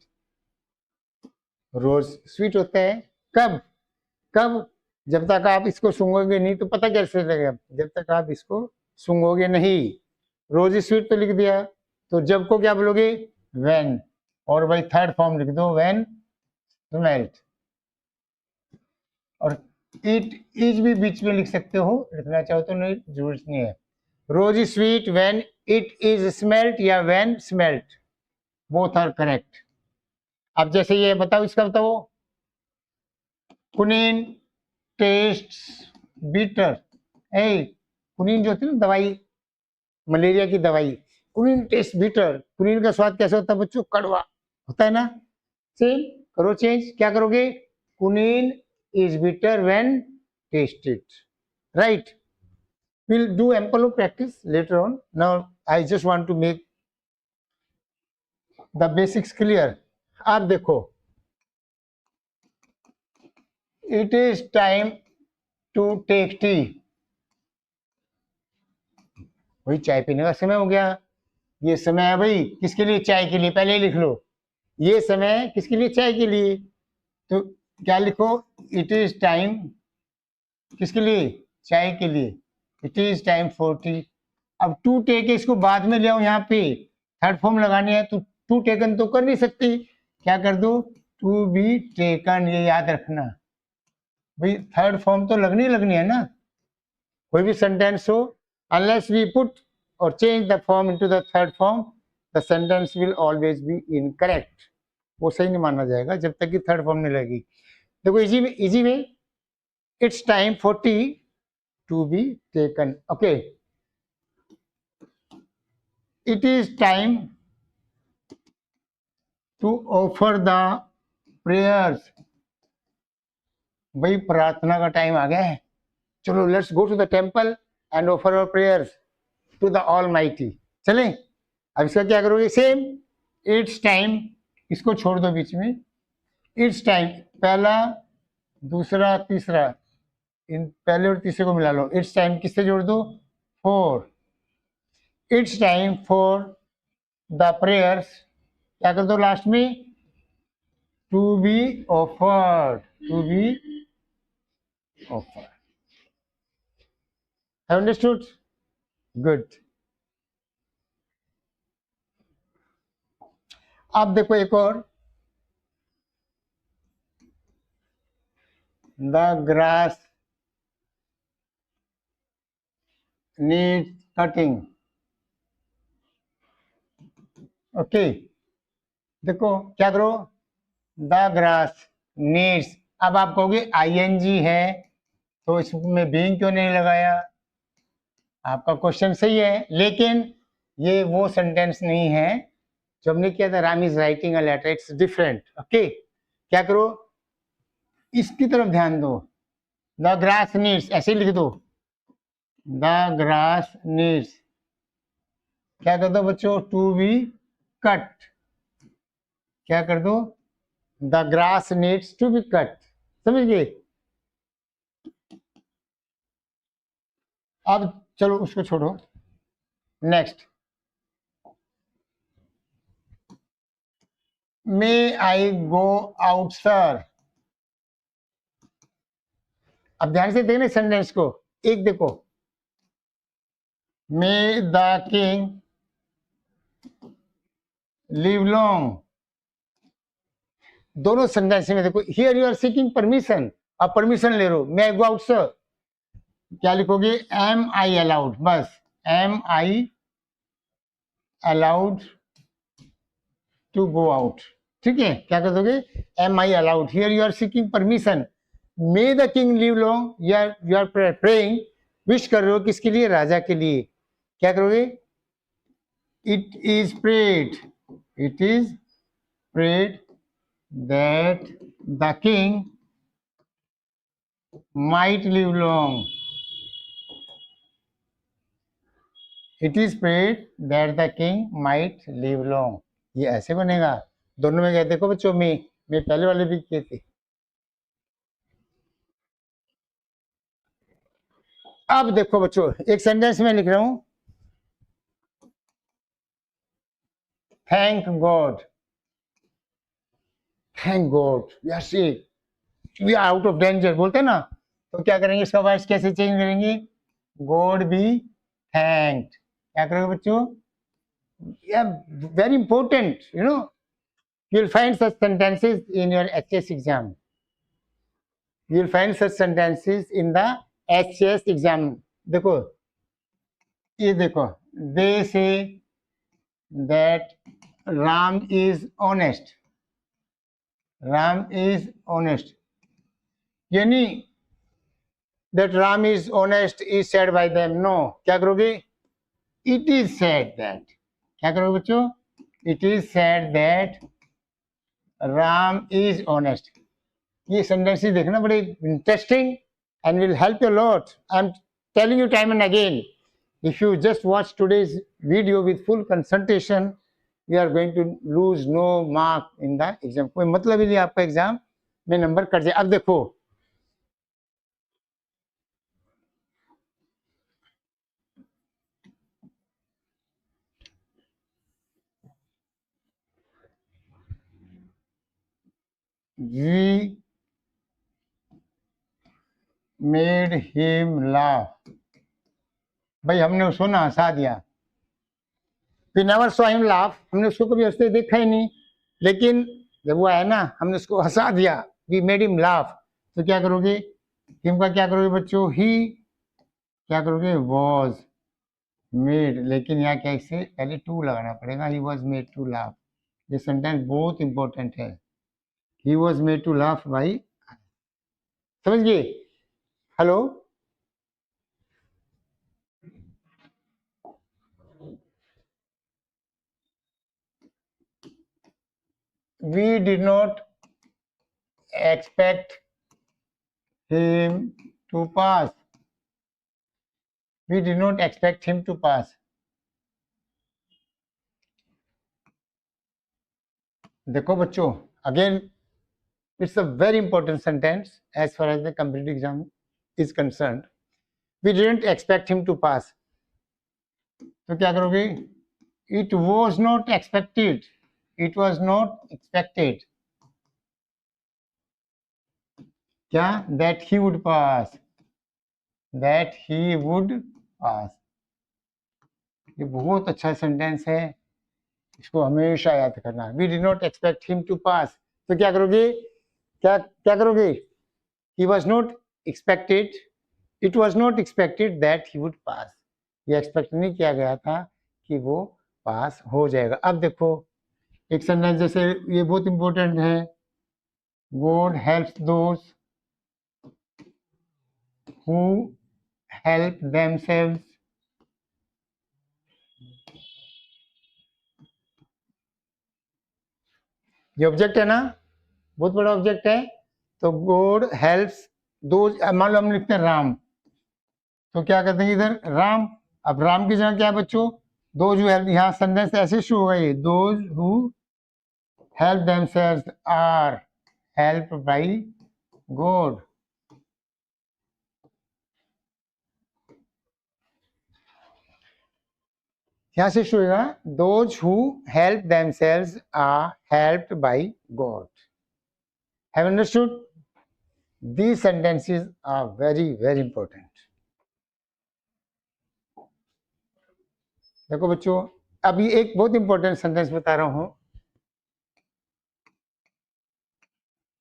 रोज स्वीट होता है कब, जब तक आप इसको सूंघोगे नहीं, तो पता कैसे लगेगा, जब तक आप इसको सूंघोगे नहीं. रोज इज स्वीट तो लिख दिया, तो जब को क्या बोलोगे, व्हेन. और भाई थर्ड फॉर्म लिख दो, व्हेन स्मेल्ड. और इट इज भी बीच में लिख सकते हो, लिखना चाहो तो, नहीं जरूरत नहीं है. Rose is sweet when it is smelt या when smelt. Both are correct. अब जैसे ये बताओ, इसका बताओ, कुनीन टेस्ट बीटर। ए, कुनीन जो होती है ना दवाई, मलेरिया की दवाई, कुनीन टेस्ट बीटर, कुनीन का स्वाद कैसे होता है बच्चों? कड़वा होता है ना। सेम करो चेंज, क्या करोगे? Quinine is bitter when tasted, right? We'll do ample of practice later on. Now I just want to make the basics clear. आप देखो, it is time to take tea. वही चाय पीने का समय हो गया। ये समय है भाई किसके लिए? चाय के लिए। पहले ही लिख लो, ये समय किसके लिए? चाय के लिए। तो क्या लिखो? इट इज टाइम किसके लिए? चाय के लिए। It is time for T. अब टू टेक है, इसको बाद में ले आओ, यहाँ पे थर्ड फॉर्म लगानी है तो टू टेकन तो कर नहीं सकती, क्या कर दो? To be taken. ये याद रखना भाई, थर्ड फॉर्म तो लगनी है ना, कोई भी सेंटेंस हो। अनलेस वी पुट और change the form into the third form, the sentence will always be incorrect. वो सही नहीं माना जाएगा जब तक कि थर्ड फॉर्म नहीं लगेगी। देखो easy way, it's time for tea to be taken. Okay, it is time to offer the prayers. भाई प्रार्थना का टाइम आ गया है, चलो let's go to the temple and offer our prayers to the almighty. चलें, अब इसका क्या करोगे? सेम, इट्स टाइम, इसको छोड़ दो बीच में, इट्स टाइम पहला दूसरा तीसरा, इन पहले और तीसरे को मिला लो। इट्स टाइम किससे जोड़ दो? For. It's time for the prayers, क्या कर दो लास्ट में? To be offered, to be offered. Have understood? Good. अब देखो एक और, the grass needs cutting. Okay, देखो क्या करो? The grass needs. अब आप कहोगे आईएनजी है तो इसमें बीइंग क्यों नहीं लगाया? आपका क्वेश्चन सही है, लेकिन ये वो सेंटेंस नहीं है जो हमने किया था, Ram is writing a letter, it's different. Okay, क्या करो? इसकी तरफ ध्यान दो, द ग्रास नीड्स ऐसे ही लिख दो, द ग्रास नीड्स, क्या कर दो बच्चों? To be cut. क्या कर दो? The grass needs to be cut. समझ गए? अब चलो उसको छोड़ो, next, may I go out sir. अब ध्यान से देखना सेंटेंस को, एक देखो, may the king live long. दोनों सेंटेंस में देखो, here you are seeking permission, अब परमिशन ले रहे हो, मे आई गो आउट सर, क्या लिखोगे? एम आई अलाउड, बस am I allowed to go out. ठीक है, क्या कर दोगे? Am I allowed, here you are seeking permission, may the king live long, you are praying, wish कर रहे हो किसके लिए? राजा के लिए। क्या करोगे? It is prayed, it is prayed that the king might live long, it is prayed that the king might live long. ये ऐसे बनेगा, दोनों में गए देखो बच्चों, मैं पहले वाले भी किए थे। अब देखो बच्चों, एक सेंटेंस में लिख रहा हूं, thank God, thank God we are safe, we are out of danger बोलते हैं ना, तो क्या करेंगे? इसका वॉइस कैसे चेंज करेंगे? God B thanked. क्या करोगे बच्चों? Very important, you know, you will find such sentences in your HS exam. You will find such sentences in the HS exam. देखो, ये देखो, they say that Ram is honest. Ram is honest. यानी that Ram is honest is said by them. No. क्या करोगे? It is said that. क्या करोगे बच्चों? It is said that Ram is honest. ये सेंटेंसेस देखना बड़े interesting and will help you a lot. I'm telling you time and again. If you just watch today's video with full concentration, we are going to lose no mark in the exam. कोई मतलब ही नहीं आपका एग्जाम में नंबर कट जाए. अब देखो we made him laugh. भाई हमने उसको ना हंसा दिया. We never saw him laugh. हमने उसको कभी हंसते देखा ही नहीं, लेकिन जब वो आया ना हमने उसको हंसा दिया. We made him laugh. तो क्या करोगे? him का क्या करोगे बच्चों? he क्या करोगे? was made. लेकिन यहाँ क्या इससे पहले टू लगाना पड़ेगा. he was made to laugh. ये सेंटेंस बहुत इंपॉर्टेंट है. he was made to laugh by. समझ गए? Hello we did not expect him to pass. We did not expect him to pass. देखो बच्चों, again it's a very important sentence as far as the competitive exam is concerned. We didn't expect him to pass. तो क्या करोगे? It was not expected. It was not expected. क्या? That he would pass. That he would pass. ये बहुत अच्छा सेंटेंस है, इसको हमेशा याद करना. We did not expect him to pass. तो क्या करोगे? क्या क्या करोगे? He was not expected. It was not expected that he would pass. ये एक्सपेक्ट नहीं किया गया था कि वो पास हो जाएगा. अब देखो एक सेंटेंस जैसे ये बहुत इंपॉर्टेंट है. God helps those who help themselves. ये ऑब्जेक्ट है ना, बहुत बड़ा ऑब्जेक्ट है. तो गॉड हेल्प्स दोज. मान लो हम लिखते हैं राम, तो क्या कहते हैं इधर? राम. अब राम की जगह क्या है बच्चों? Those who help. यहाँ सेंटेंस ऐसे शुरू होगा ये. Those who help themselves are helped by God. यहाँ से शुरू होगा. Those who help themselves are helped by God. Have understood? These sentences are very very important. देखो बच्चों, अभी एक बहुत इंपॉर्टेंट सेंटेंस बता रहा हूं.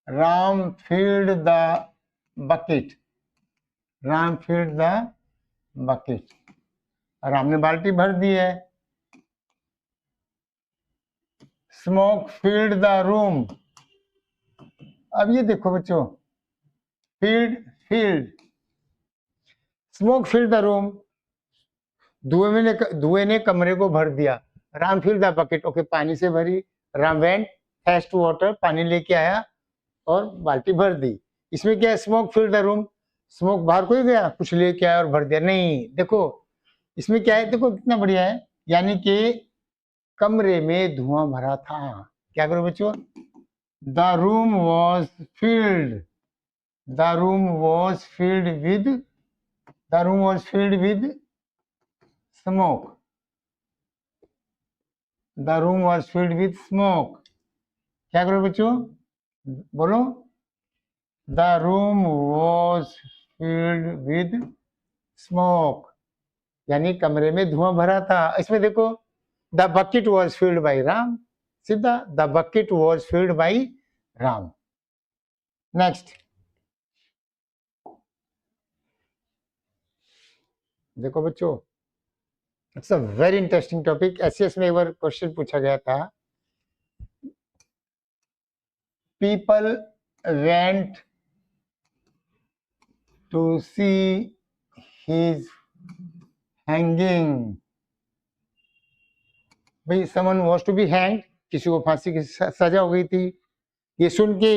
Ram filled the bucket. Ram filled the bucket. Ram ने बाल्टी भर दी है. Smoke filled the room. अब ये देखो बच्चों, filled. Smoke filled the room. धुएं ने कमरे को भर दिया. Ram filled the bucket. Okay, पानी से भरी. Ram went fetched water. पानी लेके आया और बाल्टी भर दी. इसमें क्या है? Smoke filled the room. Smoke बाहर कोई गया, कुछ लेके आया और भर दिया? नहीं. देखो इसमें क्या है, देखो कितना बढ़िया है. यानी कि कमरे में धुआं भरा था. क्या करो बच्चों? The room was filled. The room was filled with. The room was filled with smoke. The room was filled with smoke. क्या करो बच्चों? बोलो. The room was filled with smoke. यानी कमरे में धुआं भरा था. इसमें देखो, the bucket was filled by Ram. सीधा the bucket was filled by Ram. Next. देखो बच्चों, it's a very interesting topic. SS में एक बार क्वेश्चन पूछा गया था people went to see his hanging. भाई someone was to be hanged, किसी को फांसी की सजा हो गई थी। ये सुन के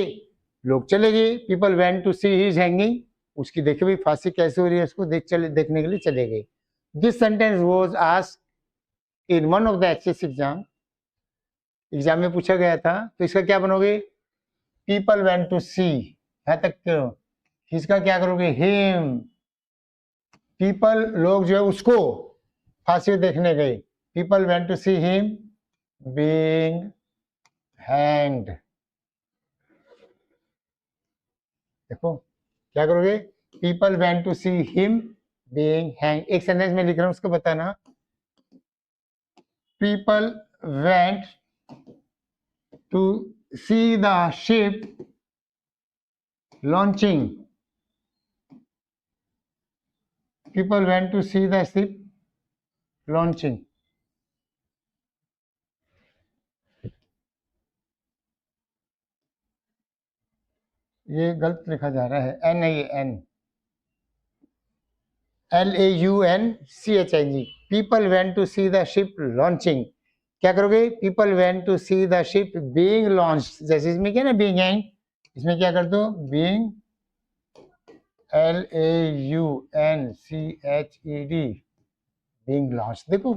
लोग चले गए, people went to see his hanging, उसकी देखे भाई फांसी कैसे हो रही है, उसको देखने के लिए चले गए। This sentence was asked in one of the HS exam, exam में पूछा गया था, तो इसका क्या बनोगे? पीपल वेंट टू सी, यहां तक क्यों? इसका क्या करोगे? हिम। पीपल, लोग जो है उसको फांसी देखने गए, people went to see him being hanged. देखो क्या करोगे? People went to see him being hang. एक सेंटेंस में लिख रहा हूं, उसको बताना। People went to see the ship launching. People went to see the ship launching. ये गलत लिखा जा रहा है, NAN, LAUNCHING। People went to see the ship launching. क्या करोगे? People went to see the ship being launch. जैसे इसमें क्या ना बीइंग हैंग, इसमें क्या कर दो? Being LAUNCHED being launch. देखो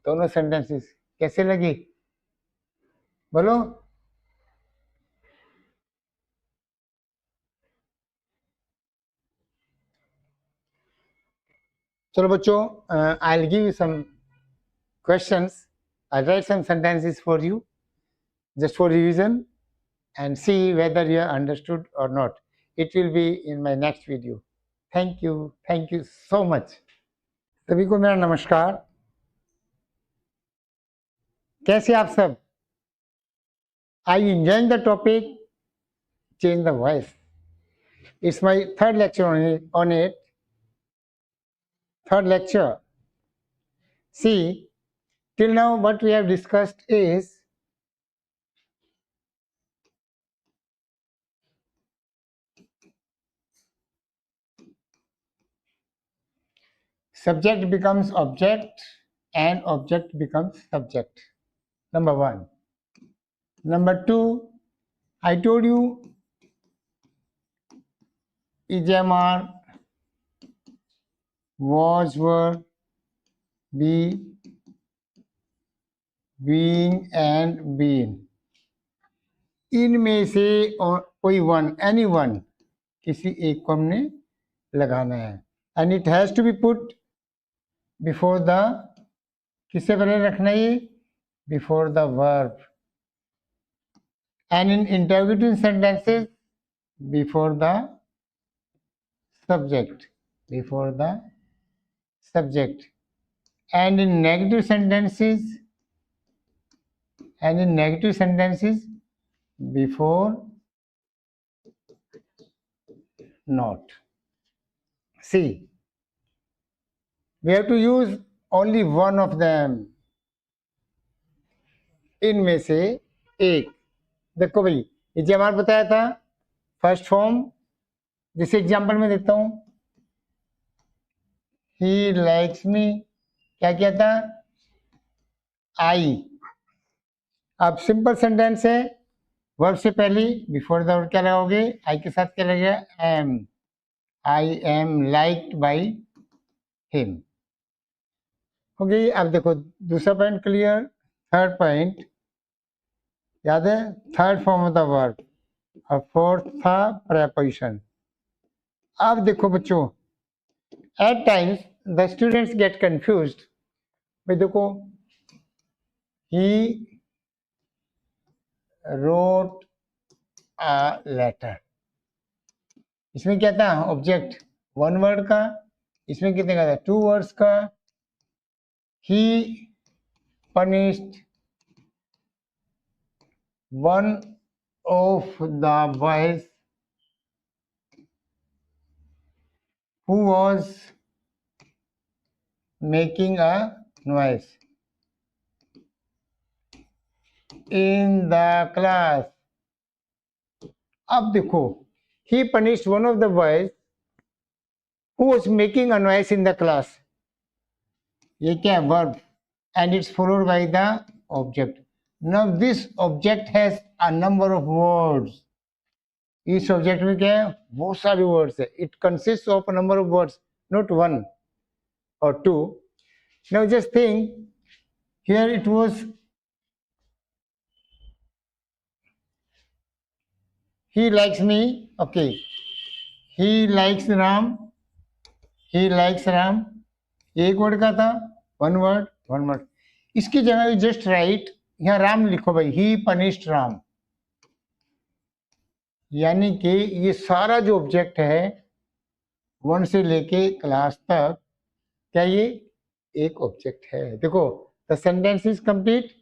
दोनों सेंटेंसेस कैसे लगी, बोलो। चलो बच्चों, I will give you some questions. I'll write some sentences for you just for revision and see whether you have understood or not. It will be in my next video. Thank you. Thank you so much. सभी को मेरा नमस्कार। कैसे आप सब? Are you enjoying the topic? Change the voice. It's my third lecture on it. Third lecture. See, till now what we have discussed is subject becomes object and object becomes subject. Number one. Number two, I told you EJMR, was, were, be, being and been, इनमें से कोई वन, एनी वन, किसी एक को हमने लगाना है। And it has to be put before the, किससे पहले रखना है? Before the verb. And in interrogative sentences before the subject, before the subject. And in negative sentences before not. See, we have to use only one of them. इनमें से एक। देखो भाई, ये जो हमारा बताया था फर्स्ट फॉर्म, जिसे एग्जांपल में देता हूं, ही लाइक्स मी, क्या किया था? आई। अब सिंपल सेंटेंस है, वर्ब से पहले बिफोर द वर्ब क्या लगाओगे? आई के साथ क्या लगेगा? Am. I am liked by him. हो गई। अब देखो दूसरा पॉइंट क्लियर। थर्ड पॉइंट याद है? Third form of the verb और फोर्थ था प्रेपोजिशन। अब देखो बच्चों, at times the students get confused. भाई देखो, ही रोट अ लेटर, इसमें क्या था? ऑब्जेक्ट वन वर्ड का, इसमें कितने का था? टू वर्ड्स का। ही punished one of the boys who was making a noise in the class. अब देखो, he punished one of the boys who was making a noise in the class. ये क्या है? Verb, and it's followed by the object. Now this object has a number of words. इस ऑब्जेक्ट में क्या है? बहुत सारे वर्ड्स है. It consists of a number of words, not one or two. Now just think, here it was, he likes me, okay, he likes Ram, he likes Ram, एक वर्ड का था, वन वर्ड. इसकी जगह जस्ट राइट, यहाँ राम लिखो भाई, ही पनिश्ड राम. यानी कि ये सारा जो ऑब्जेक्ट है 1 से लेके क्लास तक, क्या ये एक ऑब्जेक्ट है? देखो, the sentence is complete.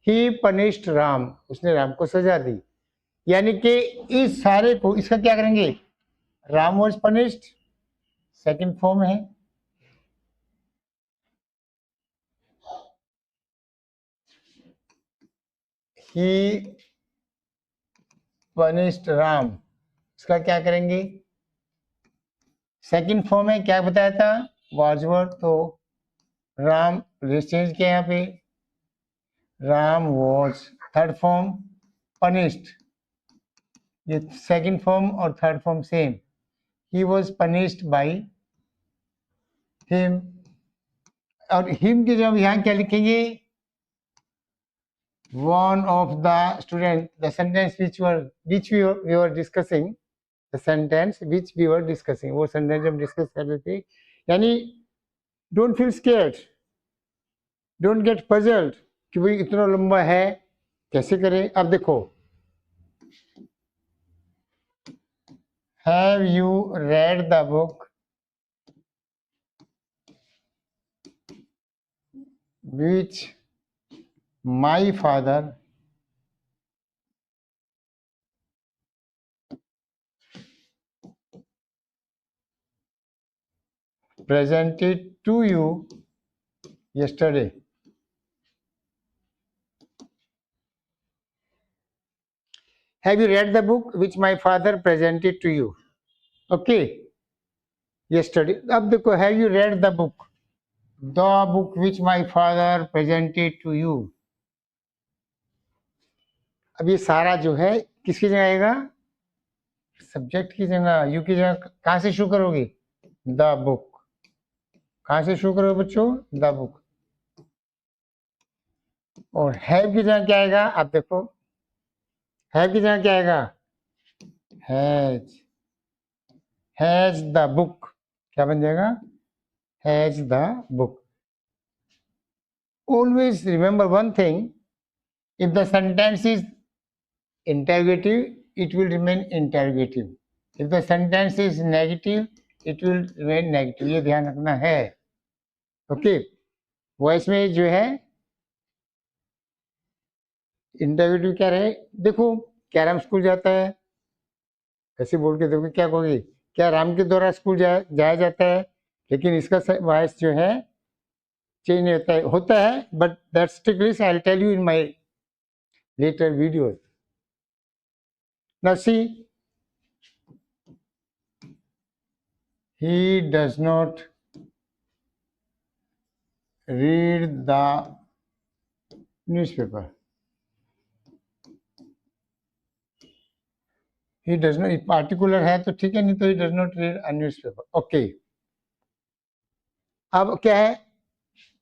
He punished Ram, उसने राम को सजा दी. यानी कि इस सारे को, इसका क्या करेंगे? Ram was punished, second form है. ही पनिश्ड राम, इसका क्या करेंगे? सेकंड फॉर्म है. क्या बताया था? Was word. तो राम चेंज किया यहाँ पे, Ram was. Third form punished, ये सेकंड फॉर्म और third form same. He was punished by him. और हिम की जब यहाँ क्या लिखेंगे? One of the student. The sentence which we were discussing, the sentence which we were discussing, वो सेंटेंस हम डिस्कस कर रहे थे. यानी don't feel scared, don't get puzzled कि भाई इतना लंबा है कैसे करें. अब देखो, have you read the book which my father presented to you yesterday? Have you read the book which my father presented to you? Okay, yesterday. अब देखो, have you read the book? The book which my father presented to you. अब ये सारा जो है किसकी जगह आएगा? सब्जेक्ट की जगह. यू की जगह कहाँ से शुरू करोगे? The book. कहाँ से शुरू करोगे बच्चों? The book. और हैव की जगह क्या आएगा? आप देखो, हैव की जगह क्या आएगा? हैज. हैज द बुक, क्या बन जाएगा? Has the book. Always remember one thing, if the sentence is interrogative, it will remain interrogative. If the sentence is negative, it will remain negative. ये ध्यान रखना है. ओके, वॉइस में जो है इंटरव्यू क्या रहे? देखो, क्या राम स्कूल जाता है? ऐसे बोल के देखो, क्या कहोगे? क्या राम के द्वारा स्कूल जाया जाता है? लेकिन इसका वॉइस जो है चेंज होता है, but that's strictly I will tell you in my later videos. Now see, he does not read the newspaper. He does not, particular है तो ठीक है, नहीं तो he does not read a newspaper. Okay. अब क्या है?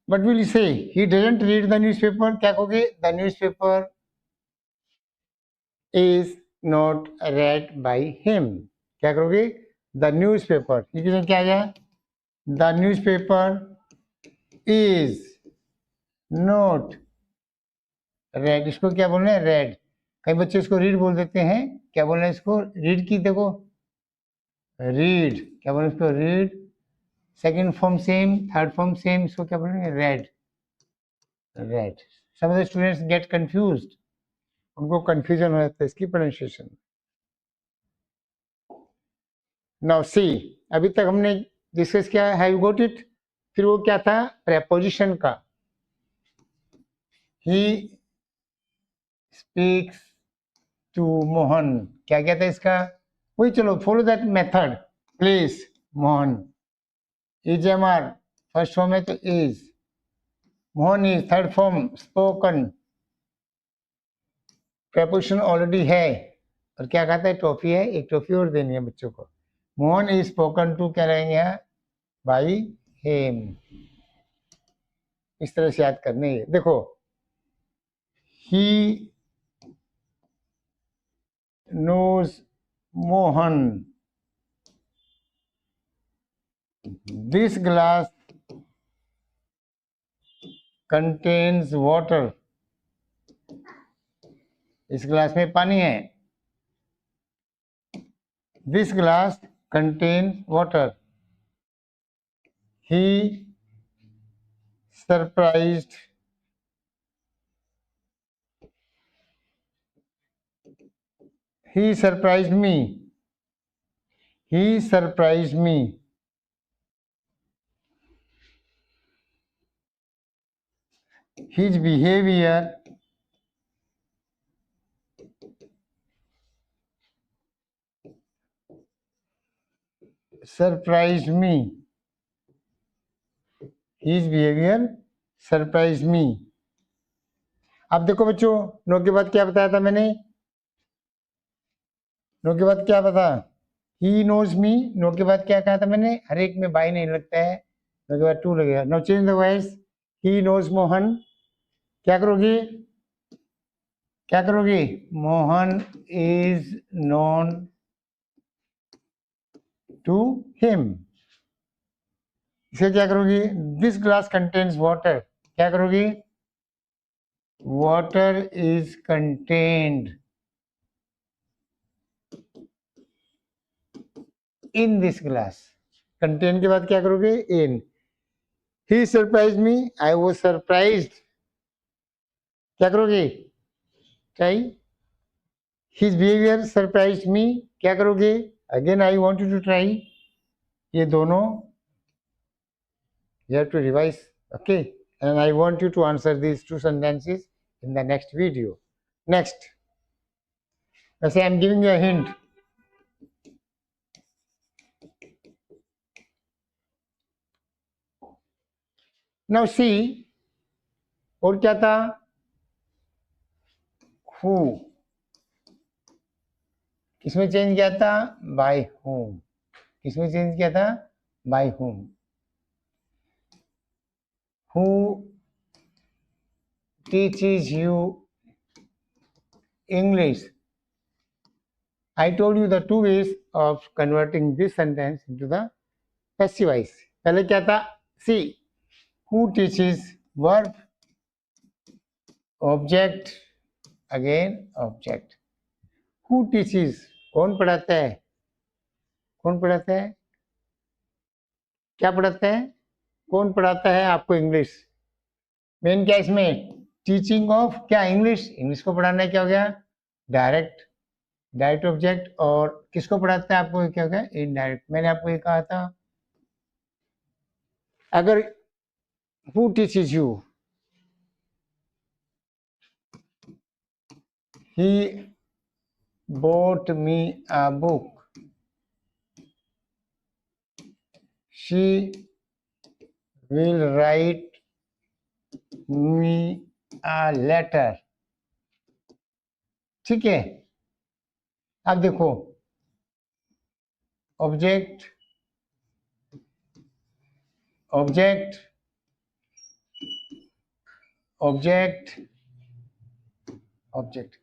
What will you say? He doesn't read the newspaper. क्या कहोगे? The newspaper is not read by him. क्या करोगे? The newspaper. ये क्या आ गया? The newspaper is not read. इसको क्या बोलना है? read. कई बच्चे इसको रीड बोल देते हैं. क्या बोलना है इसको? रीड की देखो, रीड. क्या बोलना है इसको? Read. Second form same, third form same. इसको क्या बोलेंगे? Read. Read. Some of the students get confused, उनको कंफ्यूजन हो जाता है इसकी प्रोनाउंसिएशन. नाउ सी, अभी तक हमने डिस्कस किया, हैव यू गॉट इट? फिर वो क्या था? प्रेपोजिशन का. ही स्पीक्स टू मोहन, क्या कहता है इसका, वही, चलो follow that method please. Mohan, is am are first form है तो is, Mohan is third form spoken, preposition already है, और क्या कहता है, टॉफी है, एक टॉफी और देनी है बच्चों को। मोहन इज स्पोकन टू क्या रहेंगे बाई हिम। इस तरह से याद करने हैं। देखो, he knows Mohan, this glass contains water, इस ग्लास में पानी है। This glass contains water, he surprised he surprised me, he surprised me, his behavior surprised me, his behavior surprised me। अब देखो बच्चों, नो के बाद क्या बताया था मैंने, नो के बाद क्या बता, ही नोज मी, नो के बाद क्या कहा था मैंने, हर एक में बाई नहीं लगता है, नो के बाद टू लगेगा। No change the voice, he knows Mohan, क्या करोगी, क्या करोगी, Mohan is known to him. इसे क्या करोगी, दिस ग्लास कंटेन्स वाटर, क्या करोगी, water is contained in this glass, contain के बाद क्या करोगे, in. He surprise me, I was surprised, क्या करोगे, try. His behaviour surprised me, क्या करोगे, again I want you to try. ये दोनों you have to revise, okay, and I want you to answer these two sentences in the next video। next, वैसे I am giving you a hint, now see, और क्या था, who, किसमें चेंज किया था, by whom, किसमें चेंज किया था, by whom, who teaches you English। I told you the two ways of converting this sentence into the passive voice। पहले क्या था, see, who teaches, verb, object, again object, who teaches, कौन पढ़ाता है, कौन पढ़ाता है, क्या पढ़ाता है, कौन पढ़ाता है आपको इंग्लिश, मेन क्या इसमें, टीचिंग ऑफ क्या, इंग्लिश, इंग्लिश को पढ़ाना है, क्या हो गया, डायरेक्ट, डायरेक्ट ऑब्जेक्ट, और किसको पढ़ाता है आपको, क्या हो गया, इनडायरेक्ट। मैंने आपको ये कहा था, अगर who teaches you, he bought me a book, she will write me a letter। ठीक है, अब देखो, ऑब्जेक्ट, ऑब्जेक्ट, ऑब्जेक्ट, ऑब्जेक्ट,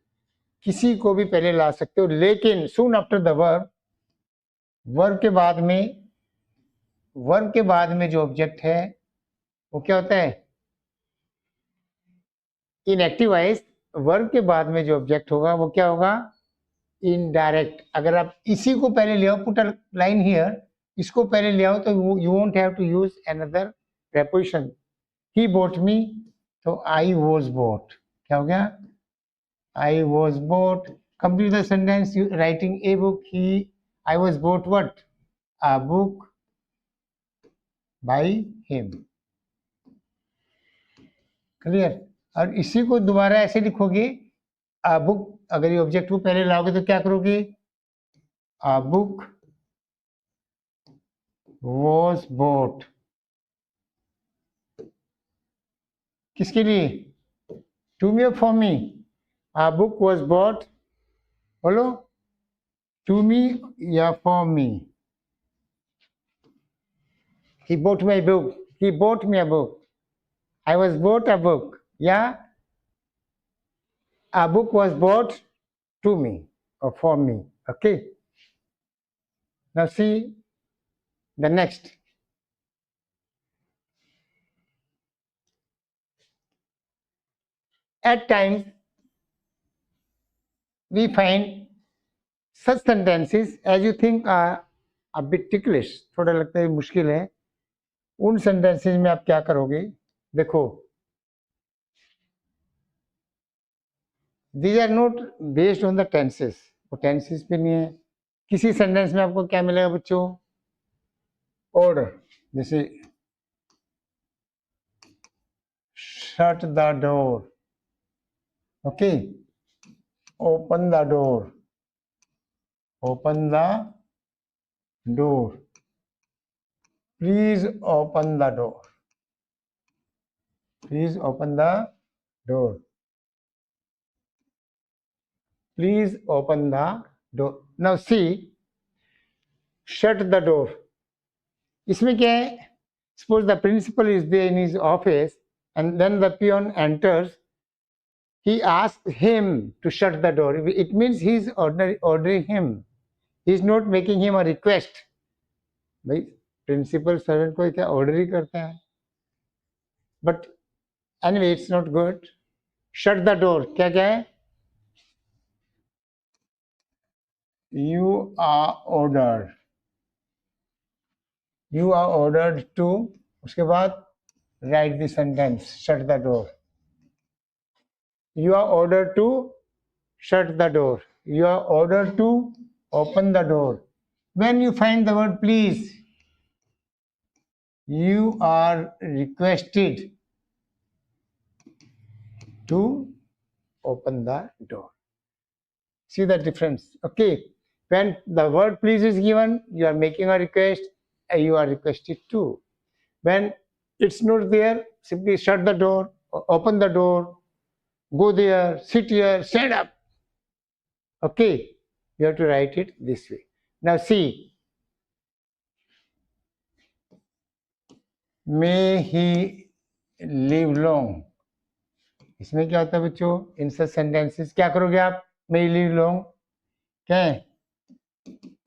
किसी को भी पहले ला सकते हो, लेकिन soon after the verb, verb के बाद में, वर्ब के बाद में जो ऑब्जेक्ट है वो क्या होता है, इन एक्टिव वॉइस वर्ब के बाद में जो ऑब्जेक्ट होगा वो क्या होगा, इनडायरेक्ट। अगर आप इसी को पहले ले आओ, पुट अ लाइन हियर, इसको पहले ले आओ, तो you won't have to use another preposition. He bought me, तो आई वॉज बोट, क्या हो गया, I was bought. Complete the sentence, writing a book, he, I was bought what, a book by him. Clear, और इसी को दोबारा ऐसे लिखोगे, अ बुक अगर ये ऑब्जेक्ट को पहले लाओगे तो क्या करोगे? A book was bought. किसके लिए? To me or for me? A book was bought. बोलो, to me या for me? He bought me a book. He bought me a book. I was bought a book. Yeah, a book was bought to me or for me. Okay. Now see the next. At times we find such sentences as you think are a bit ticklish. थोड़ा लगता है मुश्किल है. उन sentences में आप क्या करोगे? देखो, these are not based on the tenses. वो tenses पे नहीं है. किसी sentence में आपको क्या मिलेगा बच्चों? Order. जैसे shut the door. Okay. Open the door. Open the door. Please open the door. Please open the door. Please open the door. Now see, shut the door. इसमें क्या है? Suppose the principal is there in his office and then the peon enters. He asks him to shut the door. It means he is ordering him. He is not making him a request. भाई प्रिंसिपल सर्वेंट को क्या ऑर्डर ही करता है. But anyway it's not good. Shut the door क्या क्या है? You are ordered. You are ordered to. उसके बाद write the sentence shut the door. You are ordered to shut the door. You are ordered to open the door. When you find the word please, you are requested to open the door. See the difference? Okay. When the word please is given, you are making a request, and you are requested to. When it's not there, simply shut the door, open the door, go there, sit here, stand up. Okay, you have to write it this way. Now see, may he live long. इसमें क्या होता है बच्चों? इन सब सेंटेंसेस क्या करोगे आप? may he live long. क्या है?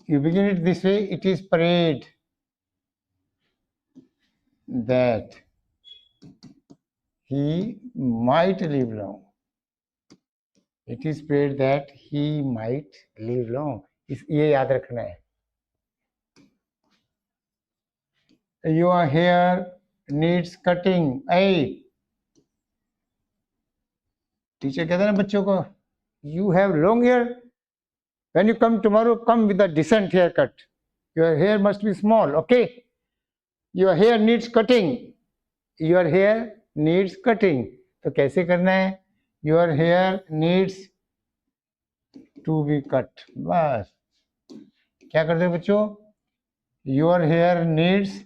You begin it this way. It is prayed that he might live long. It is prayed that he might live long. ये याद रखना है. Your hair needs cutting. Hey, teacher कहता है ना बच्चों को, you have long hair. When you come tomorrow, come with a decent haircut. Your hair must be small, okay? Your hair needs cutting. Your hair needs cutting. तो कैसे करना है? Your hair needs to be cut. बस क्या करते हैं बच्चों? Your hair needs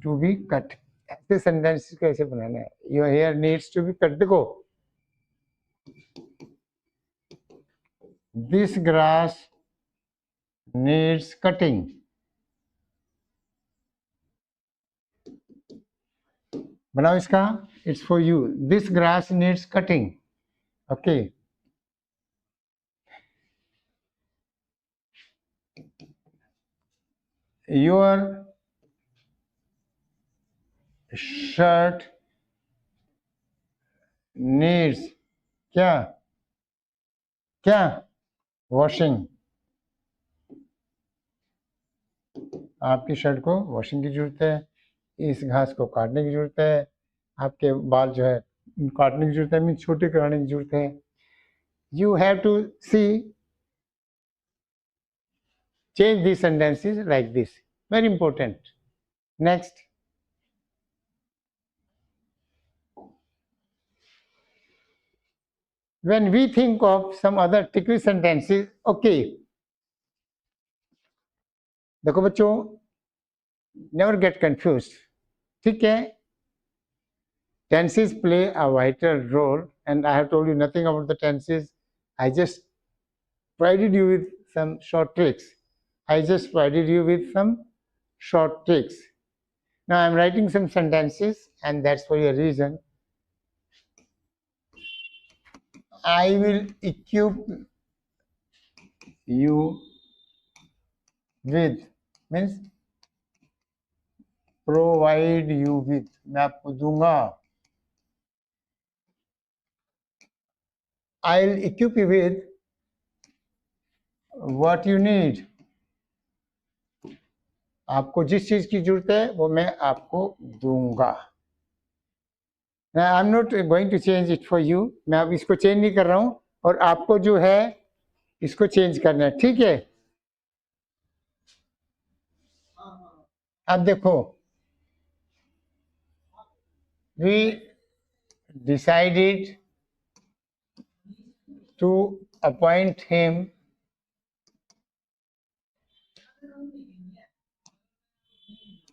to be cut. ऐसे सेंटेंस कैसे बनाना है? Your hair needs to be cut. देखो, this grass needs cutting. बनाओ इसका. It's for you. This grass needs cutting. Okay. Your shirt needs क्या क्या washing. आपकी शर्ट को वॉशिंग की जरूरत है. इस घास को काटने की जरूरत है. आपके बाल जो है काटने की जरूरत है, मीन छोटे कराने की जरूरत है. You have to see, change these sentences like this. Very important. Next. when we think of some other tricky sentences, okay, देखो बच्चों, never get confused. ठीक है, tenses play a vital role, and I have told you nothing about the tenses. I just provided you with some short tricks. I just provided you with some short tricks. Now I'm writing some sentences, and that's for a reason. I will equip you with means provide you with. मैं आपको दूंगा. I'll equip you with what you need. आपको जिस चीज की जरूरत है वो मैं आपको दूंगा. Now, I'm not going to change it for you. मैं अब इसको चेंज नहीं कर रहा हूं और आपको जो है इसको चेंज करना है. ठीक है, अब देखो, we decided to appoint him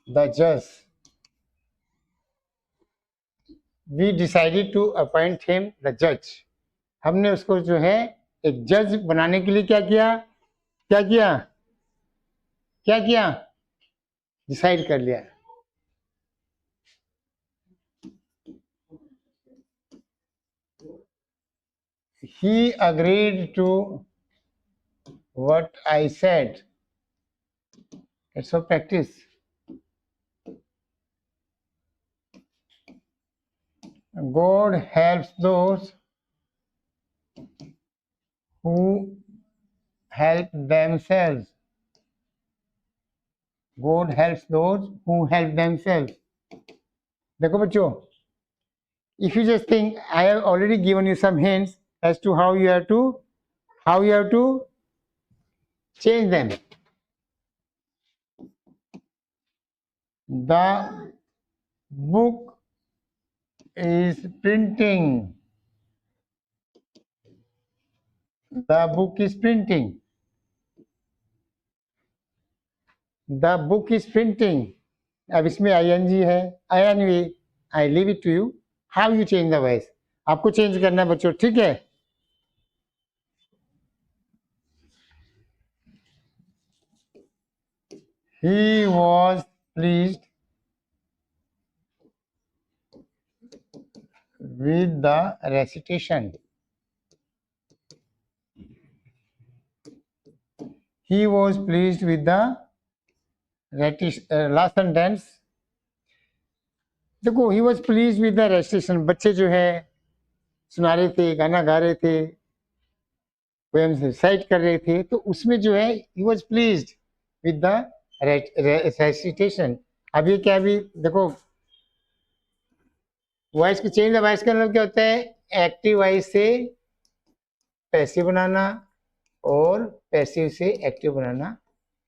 the judge. We decided to appoint him the judge. हमने उसको जो है एक जज बनाने के लिए क्या किया, क्या किया, क्या किया, डिसाइड कर लिया. He agreed to what I said. It's a practice. God helps those who help themselves. God helps those who help themselves. देखो बच्चों, if you just think, I have already given you some hints as to how you have to change them. The book is printing. The book is printing. The book is printing. अब इसमें ing है. Anyway, I leave it to you. How you change the voice? आपको चेंज करना है बच्चों. ठीक है, he was pleased with the recitation. He was pleased with the last sentence. देखो, he was pleased with the recitation. बच्चे जो है सुना रहे थे, गाना गा रहे थे, पोएम से साइट कर रहे थे, तो उसमें जो है he was pleased with the recitation. अब ये क्या, भी देखो, वॉइस की चेंज द वॉइस का मतलब क्या होता है, एक्टिव वॉइस से पैसिव बनाना और पैसिव से एक्टिव बनाना.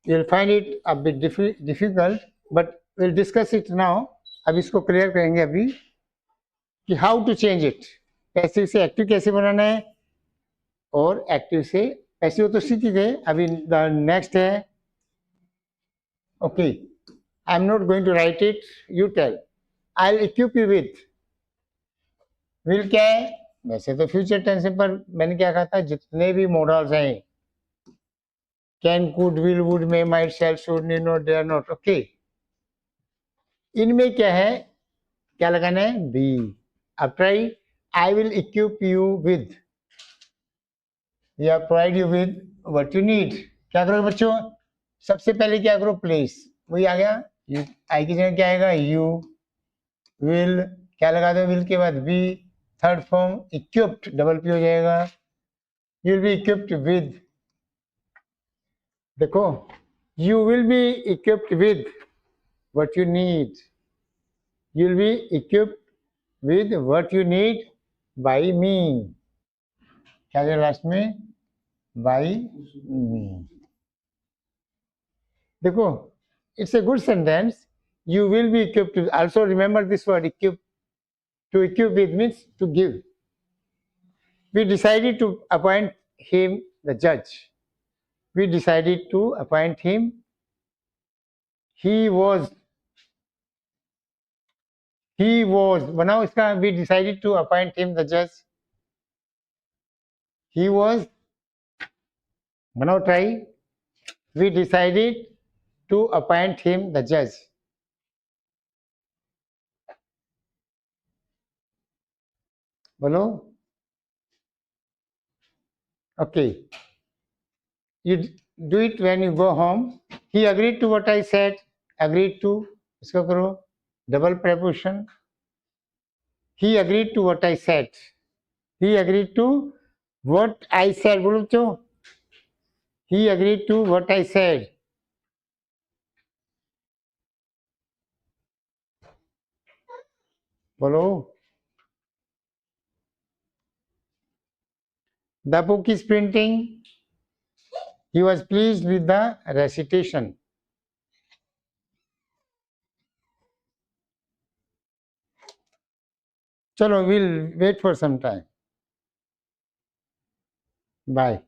You will find it a bit difficult, but will discuss it now. अब इसको क्लियर करेंगे अभी कि how to change it. Passive से एक्टिव कैसे बनाना है और एक्टिव से पैसिव तो सीख ही गए. अभी द नेक्स्ट है, okay, I am not going to write it, you tell. I will equip you with. Will क्या है, वैसे तो फ्यूचर टेंस पर मैंने क्या कहा था, जितने भी मॉडल्स हैं, can, could, will, would, may, might, shall, should, need not, dare not, okay, इनमें क्या है, क्या लगाना है, बी. अब try, I will equip you with या provide you with what you need. क्या करो बच्चों, सबसे पहले क्या करो, प्लेस, वही आ गया. आई की जगह क्या आएगा, यू. विल क्या लगा दो, विल के बाद be. Third form equipped, double P हो जाएगा. You will be equipped with. देखो, you will be equipped with what you need. You will be equipped with what you need by me. क्या है लास्ट में, by me. देखो, it's a good sentence. You will be equipped with. Also remember this word equip. To equip with means to give. We decided to appoint him the judge. We decided to appoint him. He was बनाओ इसका. We decided to appoint him the judge. He was बनाओ try. We decided to appoint him the judge. बोलो. Okay. You do it when you go home. He agreed to what I said. Agreed to. इसको करो. Double preposition. He agreed to what I said. He agreed to what I said. बोलो तो. He agreed to what I said. बोलो. The book is printing. He was pleased with the recitation. Chalo, we'll wait for some time. Bye.